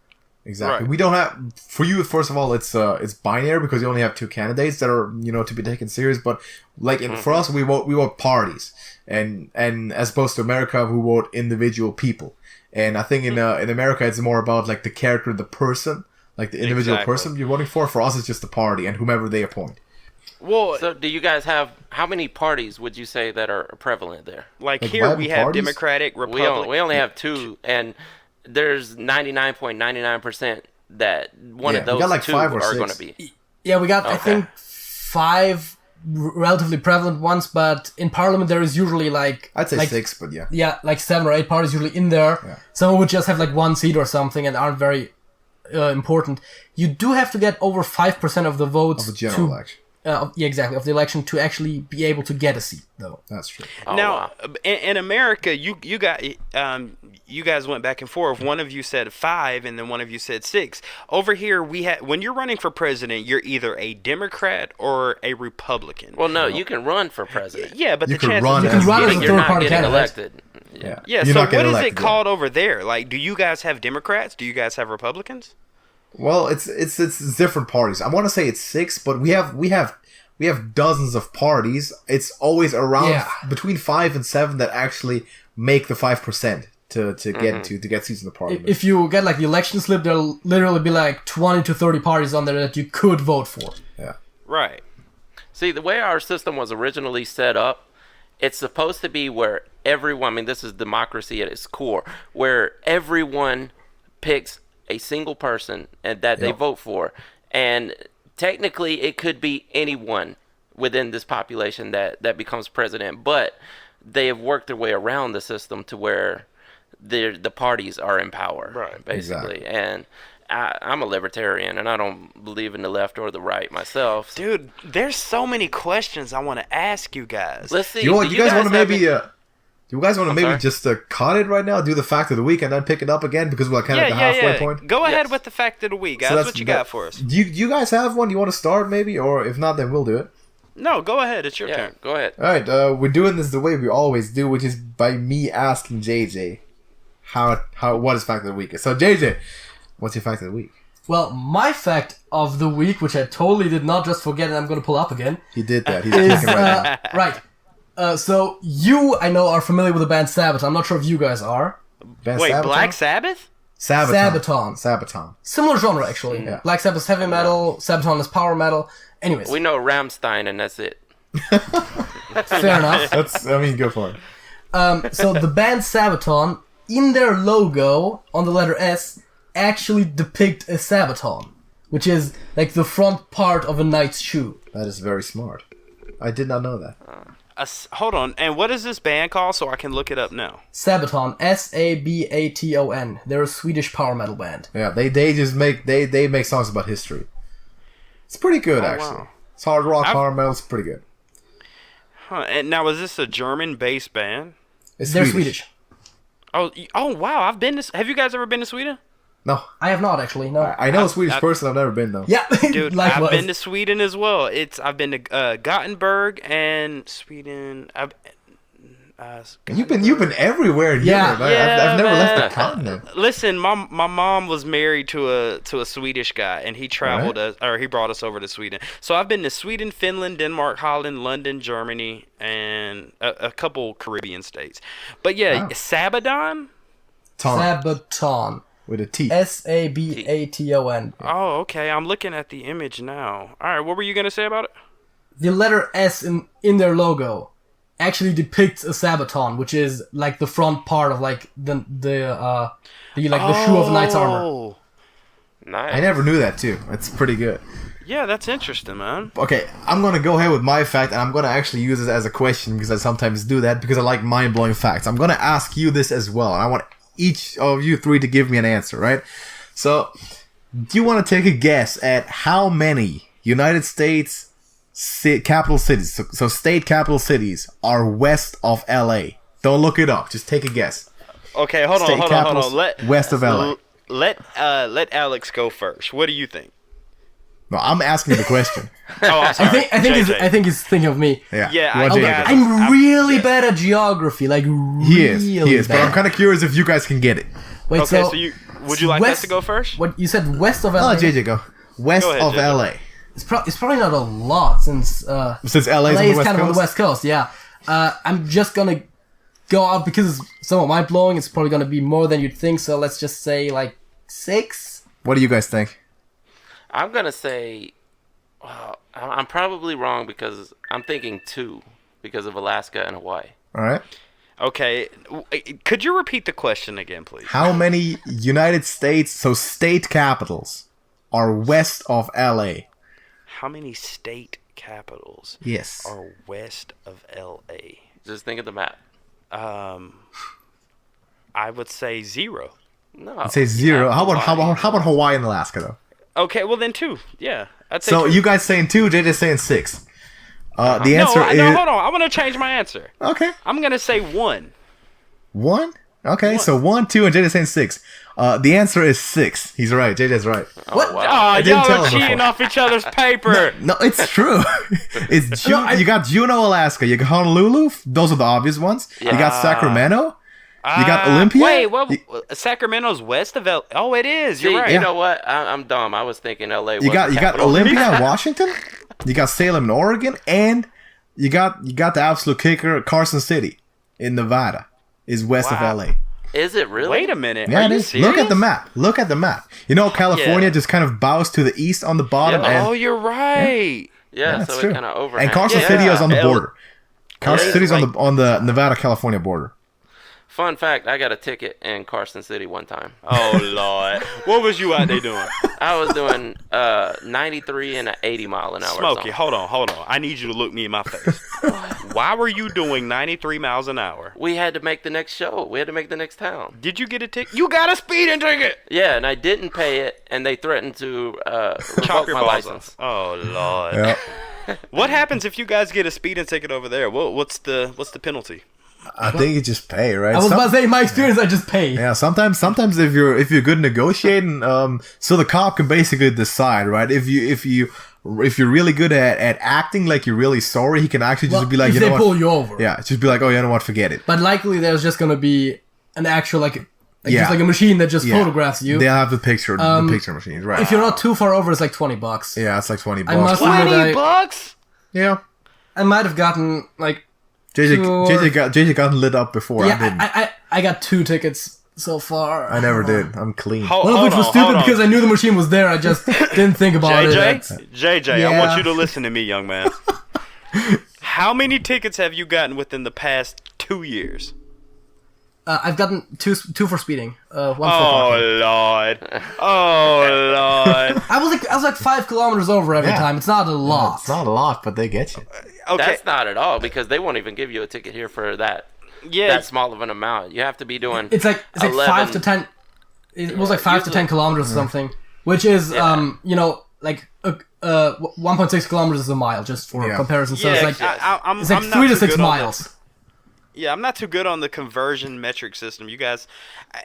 Exactly.
Right.
We don't have, for you, first of all, it's binary because you only have two candidates that are, to be taken serious. But like for us, we vote parties, and as opposed to America, who vote individual people. And I think in America, it's more about like the character of the person, like the individual person you're voting for. For us, it's just the party and whomever they appoint.
Well,
So do you guys have, how many parties would you say that are prevalent there?
like
Like
here we
rival
have
parties?
Democratic,
We
Republican.
only have two, and there's 99.99% that one of
we
those
got like
two
5 or
are
6.
going to be.
Yeah, we got I
Okay.
think 5 relatively prevalent ones, but in parliament there is usually like
I'd say
like,
6, but yeah.
Yeah, like 7 or 8 parties usually in there.
Yeah.
Some would just have like 1 seat or something and aren't very important. You do have to get over 5% of the votes
Of the general
to,
election.
Yeah, exactly, of the election to actually be able to get a seat, though.
That's true.
Oh,
Now,
wow.
in America, you guys went back and forth. One of you said 5, and then one of you said 6. Over here, when you're running for president, you're either a Democrat or a Republican.
Well, no, you can run for president.
Yeah, but
You
the
could
chances
run
You can
as
run as a
You're
third
not
party
getting
candidate.
elected.
Yeah.
Yeah,
You're
so
not getting
what is
elected,
it called over there? Like, do you guys have Democrats? Do you guys have Republicans?
Well, it's different parties. I want to say it's 6, but we have dozens of parties. It's always around between 5 and 7 that actually make the 5% to get seats in the parliament.
If you get like the election slip, there'll literally be like 20 to 30 parties on there that you could vote for.
yeah.
Right.
See, the way our system was originally set up, it's supposed to be where everyone, I mean, this is democracy at its core, where everyone picks a single person and that they
Yep.
vote for, and technically it could be anyone within this population that becomes president, but they have worked their way around the system to where the parties are in power,
Right.
basically.
Exactly.
And I'm a libertarian, and I don't believe in the left or the right myself.
Dude, there's so many questions I want to ask you guys.
Let's see.
You
do
guys want to
have
maybe?
any-
Do you guys want to maybe
sorry?
just cut it right now, do the fact of the week, and then pick it up again because we're kind of at the halfway point?
Go ahead
Yes.
with the fact of the week, guys.
So that's-
What you got for us?
Do you guys have one? You want to start maybe, or if not, then we'll do it.
No, go ahead. It's your
Yeah,
turn.
go ahead.
All right, we're doing this the way we always do, which is by me asking JJ what his fact of the week is. So JJ, what's your fact of the week?
Well, my fact of the week, which I totally did not just forget and I'm going to pull up again,
He did that. He's
is,
looking right now.
right. So you, I know, are familiar with the band Sabaton. I'm not sure if you guys are.
Band
Wait,
Sabaton?
Black Sabbath?
Sabaton.
Sabaton. Similar genre, actually.
Yeah.
Black Sabbath's heavy metal, Sabaton is power metal. Anyways,
We know Rammstein, and that's it.
fair enough.
Go for it.
So the band Sabaton, in their logo, on the letter S, actually depict a Sabaton, which is like the front part of a knight's shoe.
That is very smart. I did not know that.
Hold on. And what is this band called so I can look it up now?
Sabaton, Sabaton. They're a Swedish power metal band.
Yeah, they just make they make songs about history. It's pretty good actually.
wow.
It's hard rock, hard metal. It's pretty good.
Huh. And now, is this a German-based band?
It's
They're Swedish.
Oh, wow. I've been to. Have you guys ever been to Sweden?
No,
I have not actually. No.
I know a Swedish person. I've never been though.
Yeah,
Dude,
likewise.
I've been to Sweden as well. I've been to Gothenburg and Sweden.
You've been everywhere in
Yeah.
Europe.
Yeah,
I've never left
man.
the continent.
Listen, my mom was married to a Swedish guy, and he traveled us, or he brought us over to Sweden. So I've been to Sweden, Finland, Denmark, Holland, London, Germany, and a couple Caribbean states. But yeah,
Wow.
Sabaton.
Sabaton.
With a T.
Sabaton.
Oh, okay. I'm looking at the image now. All right, what were you gonna say about it?
The letter S in their logo actually depicts a Sabaton, which is like the front part of like the shoe of a knight's armor.
Oh,
Nice.
I never knew that too. It's pretty good.
yeah, that's interesting, man.
Okay, I'm gonna go ahead with my fact, and I'm gonna actually use this as a question because I sometimes do that because I like mind-blowing facts. I'm gonna ask you this as well, and I want each of you three to give me an answer, right? So, do you want to take a guess at how many United States capital cities, so state capital cities, are west of LA? Don't look it up. Just take a guess.
Okay, hold
State
on.
capitals west of LA.
Let Alex go first. What do you think?
No, I'm asking the question.
Oh, I'm sorry.
I think he's thinking of me.
Yeah.
Yeah,
You want
I
JJ
got
go?
it.
I'm really bad at geography, like really
He is. But
bad.
I'm kind of curious if you guys can get it.
Wait,
Okay,
so,
so would you like us
west-
to go first?
What you said, west of LA?
Oh, JJ, go. West
Go ahead,
of
JJ.
LA.
It's probably not a lot since
Since LA's
LA
on the
is
West
kind of on
Coast.
the west coast. Yeah, I'm just gonna go out because it's somewhat mind blowing. It's probably gonna be more than you'd think. So let's just say like 6.
What do you guys think?
I'm gonna say, well, I'm probably wrong because I'm thinking 2 because of Alaska and Hawaii.
All right.
Okay, could you repeat the question again, please?
How many United States, so state capitals, are west of LA?
How many state capitals
Yes.
are west of LA?
Just think of the map.
I would say 0.
No.
I'd say 0.
yeah,
How about
Hawaii.
Hawaii and Alaska though?
Okay, well then 2. Yeah, I'd say
So
2.
you guys saying 2, JJ saying 6. The
No,
answer is
hold on. I want to change my answer.
okay.
I'm gonna say 1.
1. Okay, so 1, 2, and JJ saying 6. The answer is 6. He's right. JJ's right.
What?
Oh,
didn't
y'all
tell
are
him
cheating
before.
off each other's paper.
No, it's true. It's you got Juneau, Alaska. You got Honolulu. Those are the obvious ones. You got Sacramento. You got Olympia.
Wait, what?
You,
Sacramento's west of LA. Oh, it is. You're
See,
right.
You know what? I'm dumb. I was thinking LA.
you got Olympia, Washington. You got Salem, in Oregon, and you got the absolute kicker, Carson City, in Nevada, is west
Wow.
of LA.
Is it really?
Wait a minute.
Yeah,
Are
it
you
is.
serious?
Look at the map. Look at the map. You know, California
Yeah.
just kind of bows to the east on the bottom,
Yeah.
and
Oh, you're right.
Yeah,
that's
so
true.
it kind of overhangs.
And Carson
Yeah.
City is on the
L-
border. Carson
Yeah,
City's
like-
on the Nevada California border.
Fun fact, I got a ticket in Carson City one time.
Oh Lord, what was you out there doing?
I was doing 93 and an 80 mile an hour
Smokey,
zone.
hold on. I need you to look me in my face. Why were you doing 93 miles an hour?
We had to make the next show. We had to make the next town.
Did you get a ticket? You got a speeding ticket.
Yeah, and I didn't pay it, and they threatened to revoke
Chop your
my
balls
license.
off. Oh Lord.
Yeah.
What happens if you guys get a speeding ticket over there? What's the penalty?
I think you just pay, right?
I was about to say, in my experience, I just pay.
Yeah, sometimes if you're good negotiating, so the cop can basically decide, right? If you're really good at acting like you're really sorry, he can actually just be like,
if
you
they
know
pull
what?
you over.
Yeah, just be like, oh, you know what? Forget it.
But likely there's just gonna be an actual like
Yeah.
just like a machine that just
Yeah.
photographs you.
They'll have the picture machines, right?
If you're not too far over, it's like $20.
Yeah, it's like $20.
I must admit,
$20?
Yeah.
I might have gotten like
JJ got lit up before. I
yeah,
didn't.
I got 2 tickets so far.
I never did. I'm clean.
One of which was stupid because I knew the machine was there. I just didn't think about it.
JJ, I
Yeah.
want you to listen to me, young man. How many tickets have you gotten within the past 2 years?
I've gotten two for speeding. One for
Oh
parking.
Lord! Oh Lord!
I was like 5 kilometers over every
Yeah.
time. It's not a lot.
It's not a lot, but they get you.
Okay,
That's not at all, because they won't even give you a ticket here for that
yeah.
that small of an amount. You have to be doing
It's like
11.
5 to 10. It was like 5 to 10 kilometers or something, which is like 1.6 kilometers is a mile, just for
Yeah.
comparison. So
Yeah,
it's like
I'm
it's like
not
3 to
too
6
good on the-
miles.
Yeah, I'm not too good on the conversion metric system. You guys.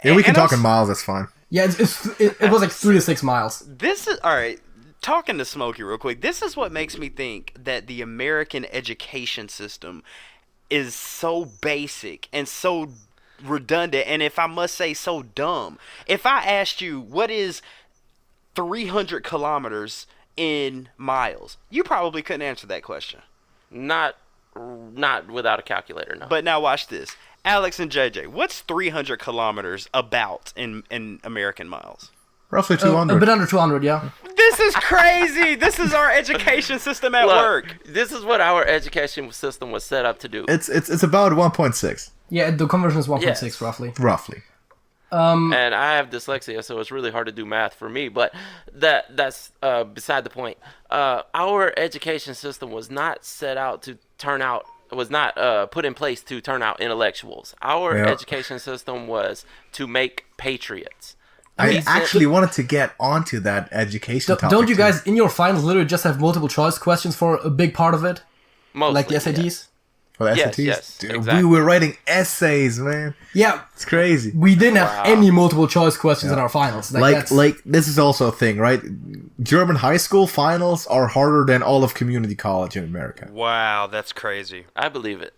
Yeah, we can
and
talk in
also-
miles. That's fine.
Yeah, it was like 3 to 6 miles.
This is all right. Talking to Smokey real quick. This is what makes me think that the American education system is so basic and so redundant, and if I must say, so dumb. If I asked you what is 300 kilometers in miles, you probably couldn't answer that question.
not without a calculator. No.
But now watch this. Alex and JJ, what's 300 kilometers about in American miles?
Roughly
A
200.
bit under 200, yeah.
This is crazy. This is our education system at
Look,
work.
this is what our education system was set up to do.
It's about 1.6
Yeah, the conversion is 1.6
Yes.
roughly.
roughly.
And I have dyslexia, so it's really hard to do math for me. But that's beside the point. Our education system was not set out to turn out. Was not put in place to turn out intellectuals. Our
Yeah.
education system was to make patriots.
I
Decent-
actually wanted to get onto that education topic.
Don't you
too.
guys in your finals literally just have multiple choice questions for a big part of it,
Mostly,
like the SATs?
yes.
For the
Yes,
SATs?
yes,
Dude,
exactly.
we were writing essays, man.
Yeah,
It's crazy.
we didn't have
Wow.
any multiple choice questions in our finals. That's-
Like this is also a thing, right? German high school finals are harder than all of community college in America.
Wow, that's crazy.
I believe it.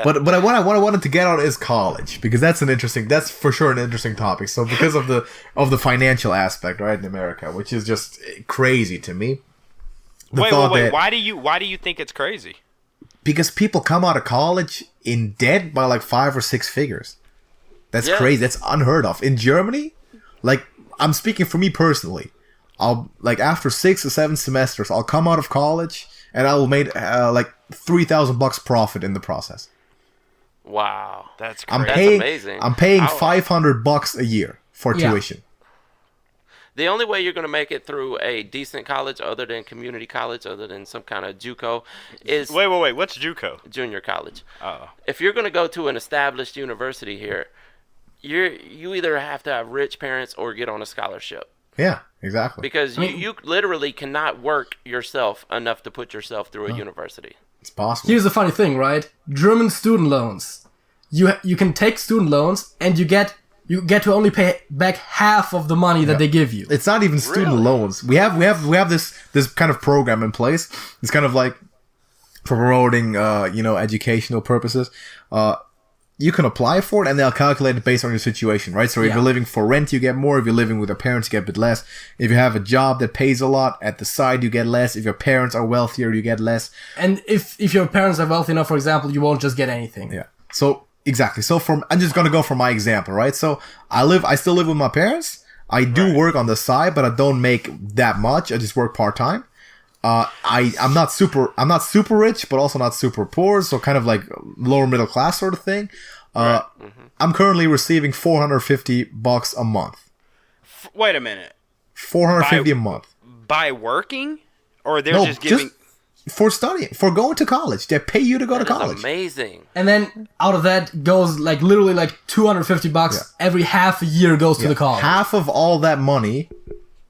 But what I wanted to get on is college, because that's for sure an interesting topic. So because of the financial aspect, right, in America, which is just crazy to me. The
Wait.
thought that-
Why do you think it's crazy?
Because people come out of college in debt by like 5 or 6 figures. That's
Yeah.
crazy. That's unheard of. In Germany, like, I'm speaking for me personally. I'll, like, after 6 or 7 semesters, I'll come out of college and I will make like $3,000 profit in the process.
Wow.
That's
I'm
crazy.
paying
amazing.
I'm paying
How-
$500 a year for
Yeah.
tuition.
The only way you're going to make it through a decent college, other than community college, other than some kind of JUCO, is
Wait. What's JUCO?
junior college.
Oh.
If you're going to go to an established university here, you either have to have rich parents or get on a scholarship,
Yeah, exactly.
because you literally cannot work yourself enough to put yourself through a university.
It's possible.
Here's the funny thing, right? German student loans. You can take student loans and you get to only pay back half of the money that they give you.
It's not even student
Really?
loans. We have this kind of program in place. It's kind of like for promoting educational purposes. You can apply for it and they'll calculate it based on your situation, right? So if
Yeah.
you're living for rent, you get more. If you're living with your parents, you get a bit less. If you have a job that pays a lot at the side, you get less. If your parents are wealthier, you get less.
And if your parents are wealthy enough, for example, you won't just get anything.
Yeah. So exactly. So I'm just gonna go for my example, right? So I still live with my parents. I do work on the side, but I don't make that much. I just work part time. I'm not super rich, but also not super poor. So kind of like lower middle class sort of thing. I'm currently receiving $450 a month.
Wait a minute.
$450 a month.
By working? Or they're just giving...
for studying, for going to college. They pay you to go to college.
That's amazing.
And then out of that goes like literally like $250 every half a year goes to the college.
Half of all that money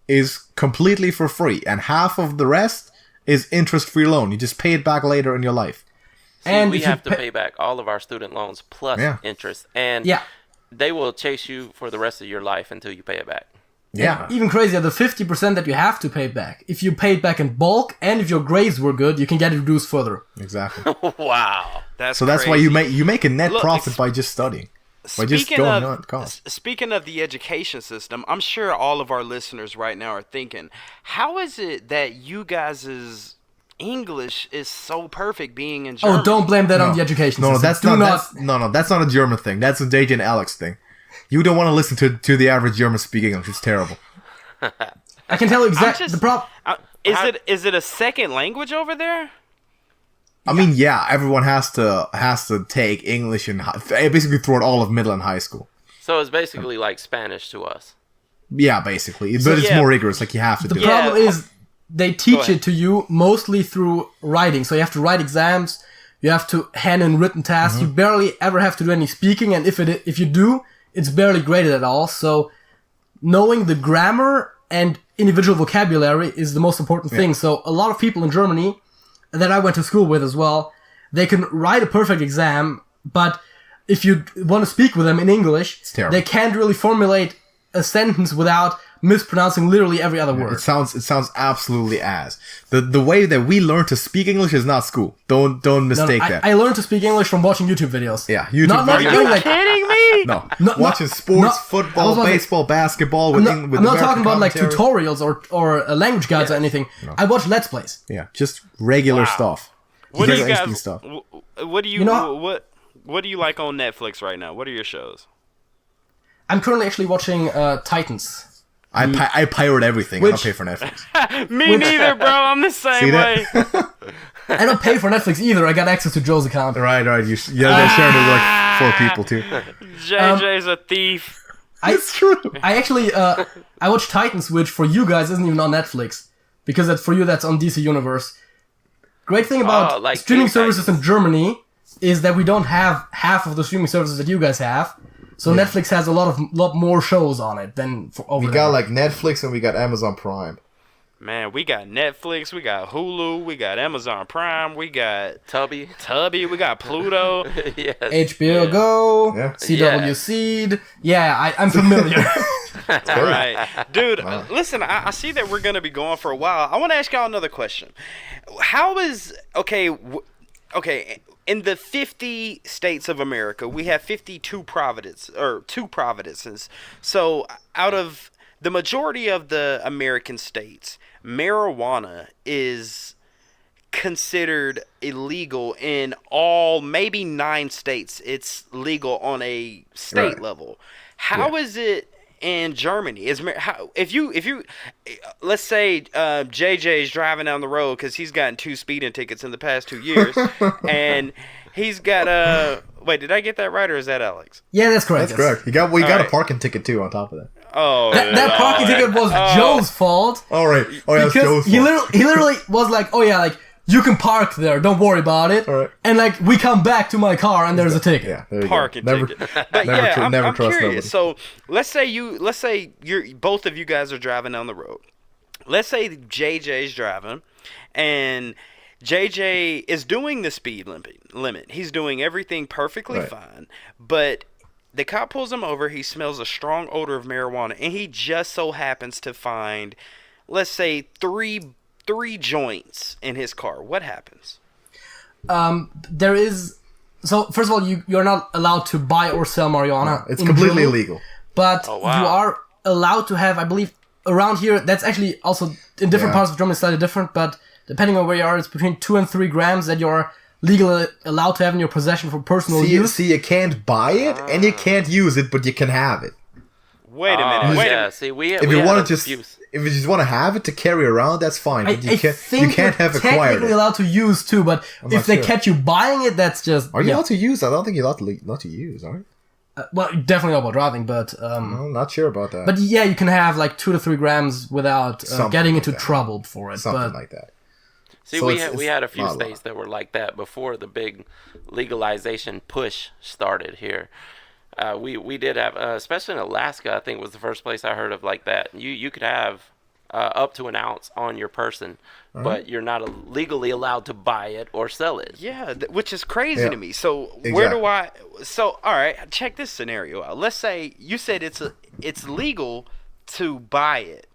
is completely for free, and half of the rest is interest-free loan. You just pay it back later in your life.
And we have to pay back all of our student loans plus interest, and they will chase you for the rest of your life until you pay it back.
Yeah.
Even crazier, the 50% that you have to pay back. If you pay it back in bulk, and if your grades were good, you can get it reduced further.
Exactly.
Wow.
That's why you make a net profit by just studying. By just going on college.
Speaking of the education system, I'm sure all of our listeners right now are thinking, how is it that you guys' English is so perfect being in Germany?
Oh, don't blame that on the education system.
That's not a German thing. That's a JJ and Alex thing. You don't want to listen to the average German speak English. It's terrible.
I can tell you exactly the problem.
Is it a second language over there?
I mean, yeah, everyone has to take English in basically throughout all of middle and high school.
So it's basically like Spanish to us.
Yeah, basically, but it's more rigorous. Like you have to do.
The problem is they teach it to you mostly through writing. So you have to write exams. You have to hand in written tasks. You barely ever have to do any speaking, and if you do, it's barely graded at all. So knowing the grammar and individual vocabulary is the most important thing. So a lot of people in Germany that I went to school with as well, they can write a perfect exam, but if you want to speak with them in English, they can't really formulate a sentence without mispronouncing literally every other word.
It sounds absolutely ass. The way that we learn to speak English is not school. Don't mistake that.
I learned to speak English from watching YouTube videos.
Yeah, YouTube videos.
Are you kidding me?
No. Watching sports, football, baseball, basketball with
I'm not talking about like tutorials or language guides or anything. No. I watch Let's Plays.
Yeah, just regular stuff.
What do you guys? What do you like on Netflix right now? What are your shows?
I'm currently actually watching Titans.
I pirate everything. I don't pay for Netflix.
Me neither, bro. I'm the same way.
I don't pay for Netflix either. I got access to Joe's account.
Right. They're sharing it with like 4 people too.
JJ's a thief.
It's true.
I actually I watched Titans, which for you guys isn't even on Netflix, because for you that's on DC Universe. Great thing about streaming services in Germany is that we don't have half of the streaming services that you guys have. So Netflix has a lot more shows on it than over there.
We got like Netflix and we got Amazon Prime.
Man, we got Netflix, we got Hulu, we got Amazon Prime, we got
Tubby,
we got Pluto,
yes.
HBO Go, CW Seed. Yeah, I'm familiar.
All right, dude. Listen, I see that we're gonna be going for a while. I want to ask y'all another question. How is okay? In the 50 states of America, we have 52 two providences. So out of the majority of the American states, marijuana is considered illegal in all, maybe 9 states. It's legal on a state level. How is it in Germany? If you let's say JJ's driving down the road because he's gotten 2 speeding tickets in the past 2 years, and he's got wait, did I get that right or is that Alex?
Yeah, that's correct.
That's correct. We got a parking ticket too on top of that.
Oh,
that parking ticket was Joe's fault.
All right. Oh yeah,
because
Joe's fault.
He literally was like, oh yeah, like you can park there, don't worry about it.
All right.
And like we come back to my car and there's a ticket.
Yeah, there you
parking
go.
ticket. But I'm
trust
curious.
nobody.
So let's say you're both of you guys are driving down the road. Let's say JJ's driving, and JJ is doing the speed limit. He's doing everything perfectly fine, but the cop pulls him over. He smells a strong odor of marijuana, and he just so happens to find, let's say, three joints in his car. What happens?
There is. So first of all, you're not allowed to buy or sell marijuana.
It's completely illegal.
But you are allowed to have, I believe, around here. That's actually also in different parts of Germany slightly different, but depending on where you are, it's between 2 and 3 grams that you're legally allowed to have in your possession for personal use.
See, you can't buy it and you can't use it, but you can have it.
Wait a minute. Wait a
Yeah,
minute.
see, we
If
we
you
had
want
a
to just,
few-
if you just want to have it to carry around, that's fine.
I
But you
think
can't have
you're
acquired
technically
it.
allowed to use too, but
not
if they
sure.
catch you buying it, that's just
Are you
yeah.
allowed to use? I don't think you're allowed to use. Are you?
Well, definitely not about driving, but
I'm not sure about that.
but yeah, you can have like 2 to 3 grams without
Something
getting
like
into
that.
trouble for it.
Something
But
like that.
See,
So
we
it's-
had a few
not a lot.
states that were like that before the big legalization push started here. We did have, especially in Alaska, I think was the first place I heard of like that. You could have up to an ounce on your person, but you're not legally allowed to buy it or sell it.
Yeah, which is crazy
Yeah.
to me. So where do I? So all right, check this scenario out. Let's say you said it's legal to buy it.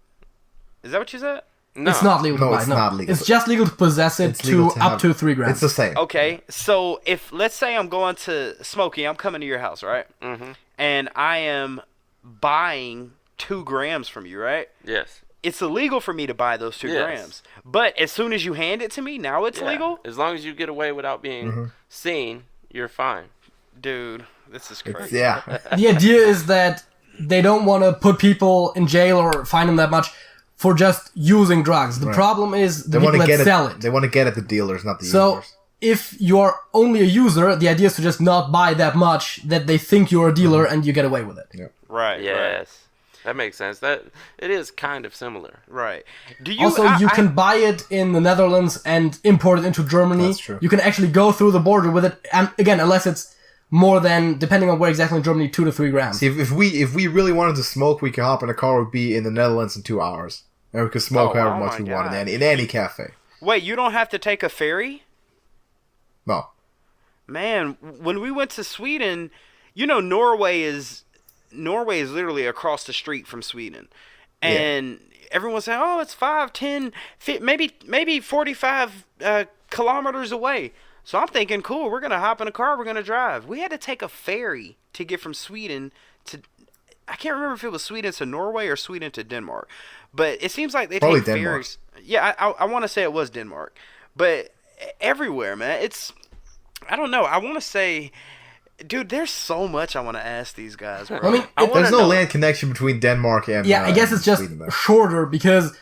Is that what you said?
No,
it's not legal to
No,
buy.
it's
No,
not legal.
It's just legal to possess it
It's legal
to
to
up
have-
to 3 grams.
It's the same.
Okay, so if let's say I'm going to Smokey, I'm coming to your house, right?
Mm-hmm.
And I am buying 2 grams from you, right?
Yes.
It's illegal for me to buy those 2
Yes.
grams. But as soon as you hand it to me, now it's
Yeah.
legal?
As long as you get away without being seen, you're fine.
Dude, this is
It's,
crazy.
yeah.
The idea is that they don't want to put people in jail or fine them that much for just using drugs. The problem is the
They want
people
to
that
get
sell
it.
it.
They want to get at the dealers, not the
So
users.
if you're only a user, the idea is to just not buy that much that they think you're a dealer and you get away with it.
Yeah.
Right,
Yes. That makes sense. That it is kind of similar.
right. Do you
Also, you can buy it in the Netherlands and import it into Germany.
That's true.
You can actually go through the border with it, and again, unless it's more than, depending on where exactly in Germany, 2 to 3 grams.
See, if we really wanted to smoke, we could hop in a car. We'd be in the Netherlands in 2 hours, and we could smoke
Oh,
however
oh
much
my
we want
God.
in any cafe.
Wait, you don't have to take a ferry?
No.
Man, when we went to Sweden, you know Norway is literally across the street from Sweden. And everyone's saying, "Oh, it's 5, 10, maybe 45 kilometers away." So I'm thinking, "Cool, we're going to hop in a car, we're going to drive." We had to take a ferry to get from Sweden to I can't remember if it was Sweden to Norway or Sweden to Denmark. But it seems like they
Probably
take
Denmark.
ferries. Yeah, I want to say it was Denmark. But everywhere, man. I don't know. I want to say, dude, there's so much I want to ask these guys, bro.
I mean,
I wanna
There's no
know-
land connection between Denmark and
Yeah, I guess
and
it's just
Sweden, though.
shorter because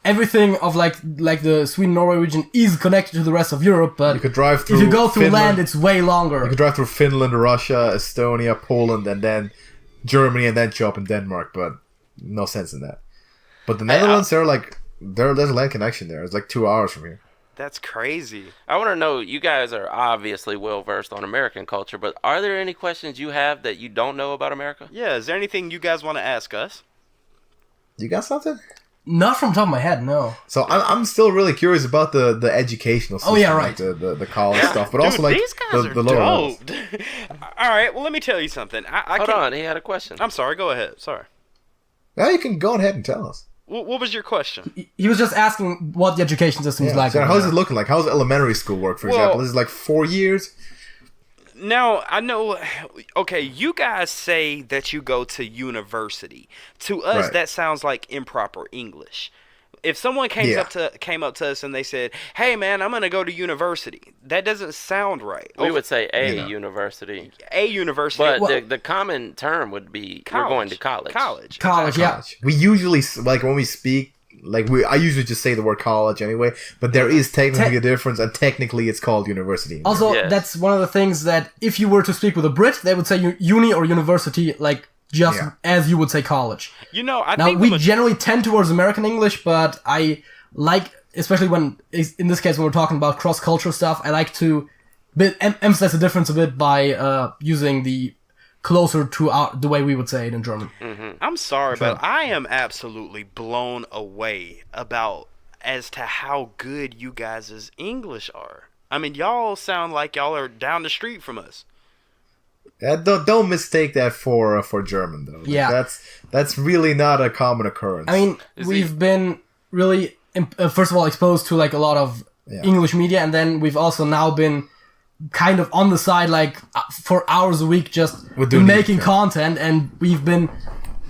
everything of like the Sweden-Norway region is connected to the rest of Europe, but
You could drive through
if you go through
Finland.
land, it's way longer.
You could drive through Finland, Russia, Estonia, Poland, and then Germany, and then show up in Denmark. But no sense in that. But the Netherlands, there's a land connection there. It's like 2 hours from here.
That's crazy.
I want to know, you guys are obviously well versed on American culture, but are there any questions you have that you don't know about America?
Yeah, is there anything you guys want to ask us?
You got something?
Not from the top of my head, no.
So I'm still really curious about the educational system,
Oh, yeah,
like
right.
the college stuff, but also
Dude,
like
these guys
the
are
lower levels.
dope. All right, well, let me tell you something. I
Hold
can,
on, he had a question.
I'm sorry, go ahead. Sorry.
Yeah, you can go ahead and tell us.
What was your question?
He was just asking what the education system is like.
So
over
how's
there.
it looking like? How's elementary school work, for
Well-
example? This is like 4 years.
Now, I know, okay, you guys say that you go to university. To us,
Right.
that sounds like improper English. If someone came
Yeah.
up to us and they said, "Hey, man, I'm going to go to university," that doesn't sound right.
We would say a
You know.
university,
A university.
but
Well-
the common term would be
college.
you're going to college.
College.
College, yeah.
We usually like when we speak, I usually just say the word college anyway. But there is technically a difference, and technically it's called university.
Also,
Yes.
that's one of the things that if you were to speak with a Brit, they would say uni or university, like just
Yeah.
as you would say college.
You know, I
Now,
think
we
the
generally tend towards American English, but I like, especially in this case, when we're talking about cross-cultural stuff, I like to emphasize the difference a bit by using the closer to the way we would say it in German.
I'm sorry, but I am absolutely blown away as to how good you guys' English are. I mean, y'all sound like y'all are down the street from us.
Don't mistake that for German though. Like,
Yeah.
that's really not a common occurrence.
I mean, we've been really, first of all, exposed to like a lot of English media, and then we've also now been kind of on the side, like for hours a week, just
We're doing
making
it, yeah.
content, and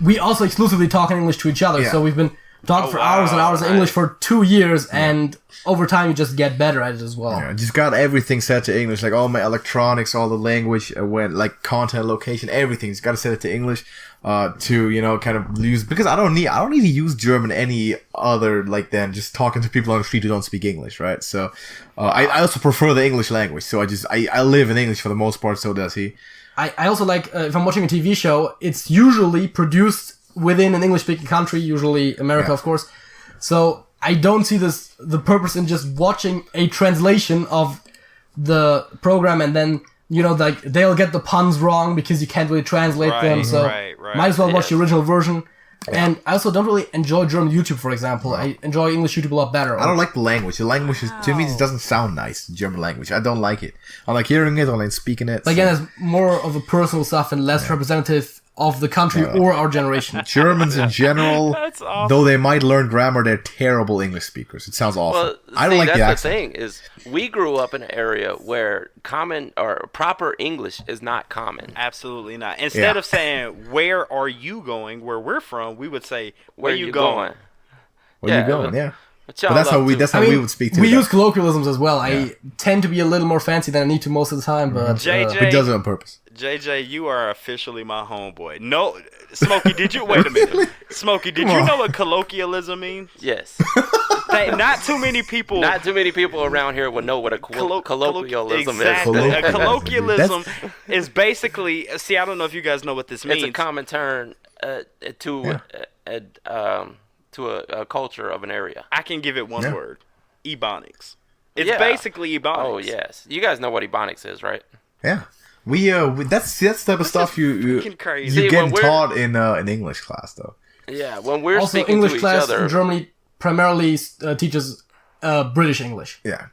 we also exclusively talk in English to each other.
Yeah.
So we've been talk for hours and hours in English for 2 years, and over time you just get better at it as well.
Yeah, just got everything set to English, like all my electronics, all the language, when like content, location, everything. Just got to set it to English, to kind of use, because I don't need to use German any other like than just talking to people on the street who don't speak English, right? So, I also prefer the English language. So I live in English for the most part. So does he.
I also like, if I'm watching a TV show, it's usually produced within an English-speaking country, usually America, of course. So I don't see the purpose in just watching a translation of the program, and then, like, they'll get the puns wrong because you can't really translate them. So might as well watch the original version. And I also don't really enjoy German YouTube, for example. I enjoy English YouTube a lot better.
I don't like the language. The language to me, it doesn't sound nice. German language, I don't like it. I like hearing it. I like speaking it.
But again, it's more of a personal stuff and less representative of the country or our generation.
Germans in general, though they might learn grammar, they're terrible English speakers. It sounds awful.
Well,
I don't like the accent.
The thing is, we grew up in an area where common or proper English is not common.
Absolutely not. Instead of saying, where are you going, where we're from, we would say, where you going?
Where you going, yeah. But that's how we would speak to
we use colloquialisms as well. I tend to be a little more fancy than I need to most of the time, but
JJ,
he does it on purpose.
JJ, you are officially my homeboy. No, Smokey, did you wait a minute? Smokey, did you know what colloquialism means?
Yes.
Not too many people.
Not too many people around here would know what a colloquialism
exactly.
is.
A colloquialism is basically. See, I don't know if you guys know what this means.
It's a common term to a culture of an area.
I can give it one word: Ebonics. It's basically Ebonics.
Oh yes, you guys know what Ebonics is, right?
Yeah. That's the type of stuff you get taught in English class, though.
Yeah, when we're
also
speaking
English
to each
class
other,
in Germany primarily teaches British English.
Yeah,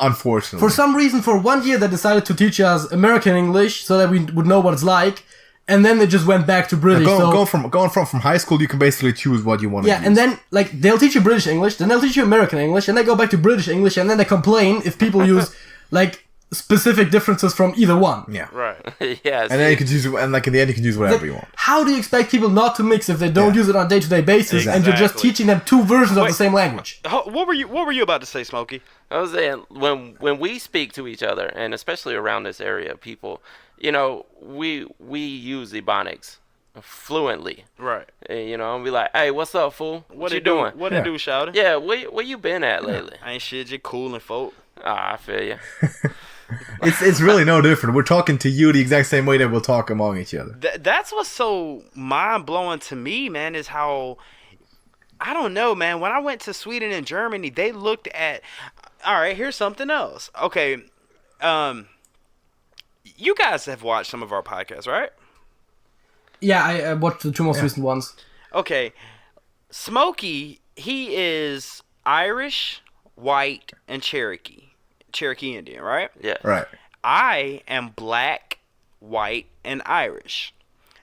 unfortunately.
For some reason, for 1 year, they decided to teach us American English so that we would know what it's like, and then they just went back to British.
Going from high school, you can basically choose what you want to use.
Yeah, and then like they'll teach you British English, then they'll teach you American English, and they go back to British English, and then they complain if people use like specific differences from either one.
Yeah.
Right.
Yes.
And then you can use, and like in the end, you can use whatever you want.
How do you expect people not to mix if they don't use it on a day-to-day basis, and you're just teaching them two versions of the same language?
What were you about to say, Smokey?
I was saying when we speak to each other, and especially around this area, people, we use Ebonics fluently.
Right.
And be like, hey, what's up, fool? What you doing?
What it do, shouter?
Yeah, where you been at lately?
I ain't shit, just coolin', folk.
I feel you.
It's really no different. We're talking to you the exact same way that we'll talk among each other.
That's what's so mind-blowing to me, man, is how, I don't know, man, when I went to Sweden and Germany, they looked at, all right, here's something else. Okay, you guys have watched some of our podcasts, right?
Yeah, I watched the two most recent ones.
Okay, Smokey, he is Irish, white, and Cherokee Indian, right?
Yeah.
Right.
I am black, white, and Irish.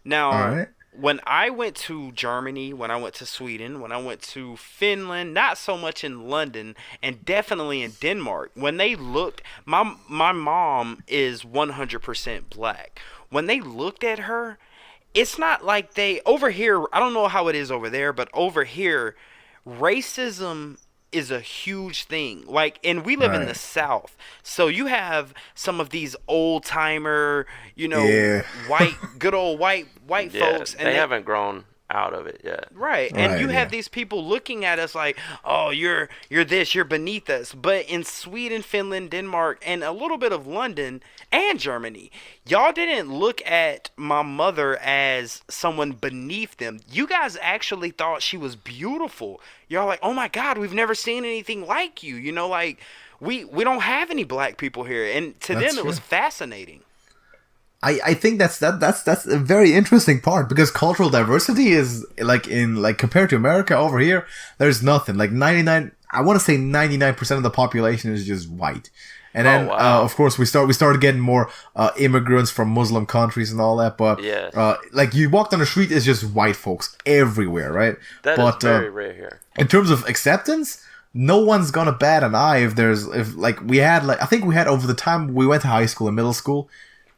Now, when I went to Germany, when I went to Sweden, when I went to Finland, not so much in London, and definitely in Denmark, when they looked, my mom is 100% black. When they looked at her, it's not like over here, I don't know how it is over there, but over here, racism is a huge thing. Like, and we live in the South, so you have some of these old timer, white, good old white folks, and
they haven't grown out of it yet.
Right. And you have these people looking at us like, oh, you're this, you're beneath us. But in Sweden, Finland, Denmark, and a little bit of London and Germany, y'all didn't look at my mother as someone beneath them. You guys actually thought she was beautiful. Y'all like, oh my God, we've never seen anything like you. Like we don't have any black people here. And to them, it was fascinating.
I think that's a very interesting part, because cultural diversity is compared to America over here, there's nothing. Like 99% of the population is just white. And then, of course, we started getting more immigrants from Muslim countries and all that. But you walk down the street, it's just white folks everywhere, right?
That is very rare here.
In terms of acceptance, no one's gonna bat an eye I think we had over the time we went to high school and middle school,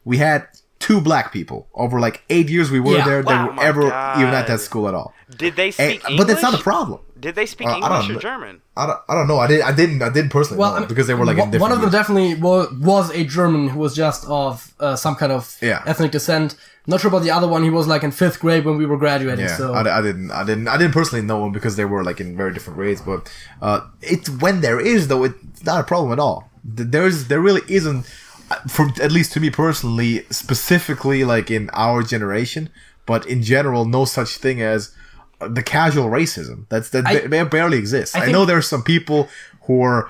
we had 2 black people over 8 years we were there that were ever even at that school at all.
Did they speak English?
But that's not a problem.
Did they speak
I
English
don't
or
kn-
German?
I don't know. I didn't personally
Well,
know
I mean,
because they were like in different
one of them
groups.
definitely was a German who was just of some kind of
Yeah.
ethnic descent. Not sure about the other one. He was like in 5th grade when we were graduating.
Yeah,
So
I didn't personally know them because they were like in very different grades. But it's when there is though, it's not a problem at all. There really isn't, for at least to me personally, specifically like in our generation, but in general, no such thing as the casual racism. That barely exists. I know
think-
there's some people who are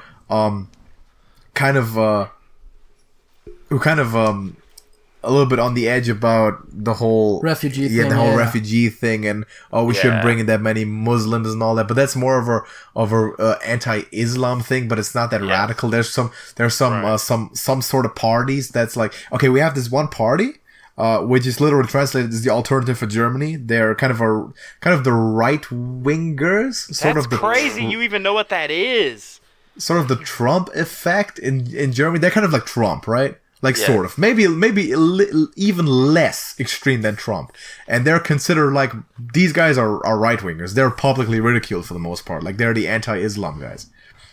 kind of a little bit on the edge about the whole
Refugee
the
thing,
whole
yeah.
refugee thing, and we shouldn't bring in that many Muslims and all that. But that's more of a anti-Islam thing. But it's not that radical. There's some sort of parties that's like, okay, we have this one party, which is literally translated as the alternative for Germany. They're kind of the right wingers, sort
That's
of the
crazy. You even know what that is.
sort of the Trump effect in Germany. They're kind of like Trump, right? Like
Yeah.
sort of, maybe even less extreme than Trump, and they're considered like these guys are right wingers. They're publicly ridiculed for the most part. Like they're the anti-Islam guys.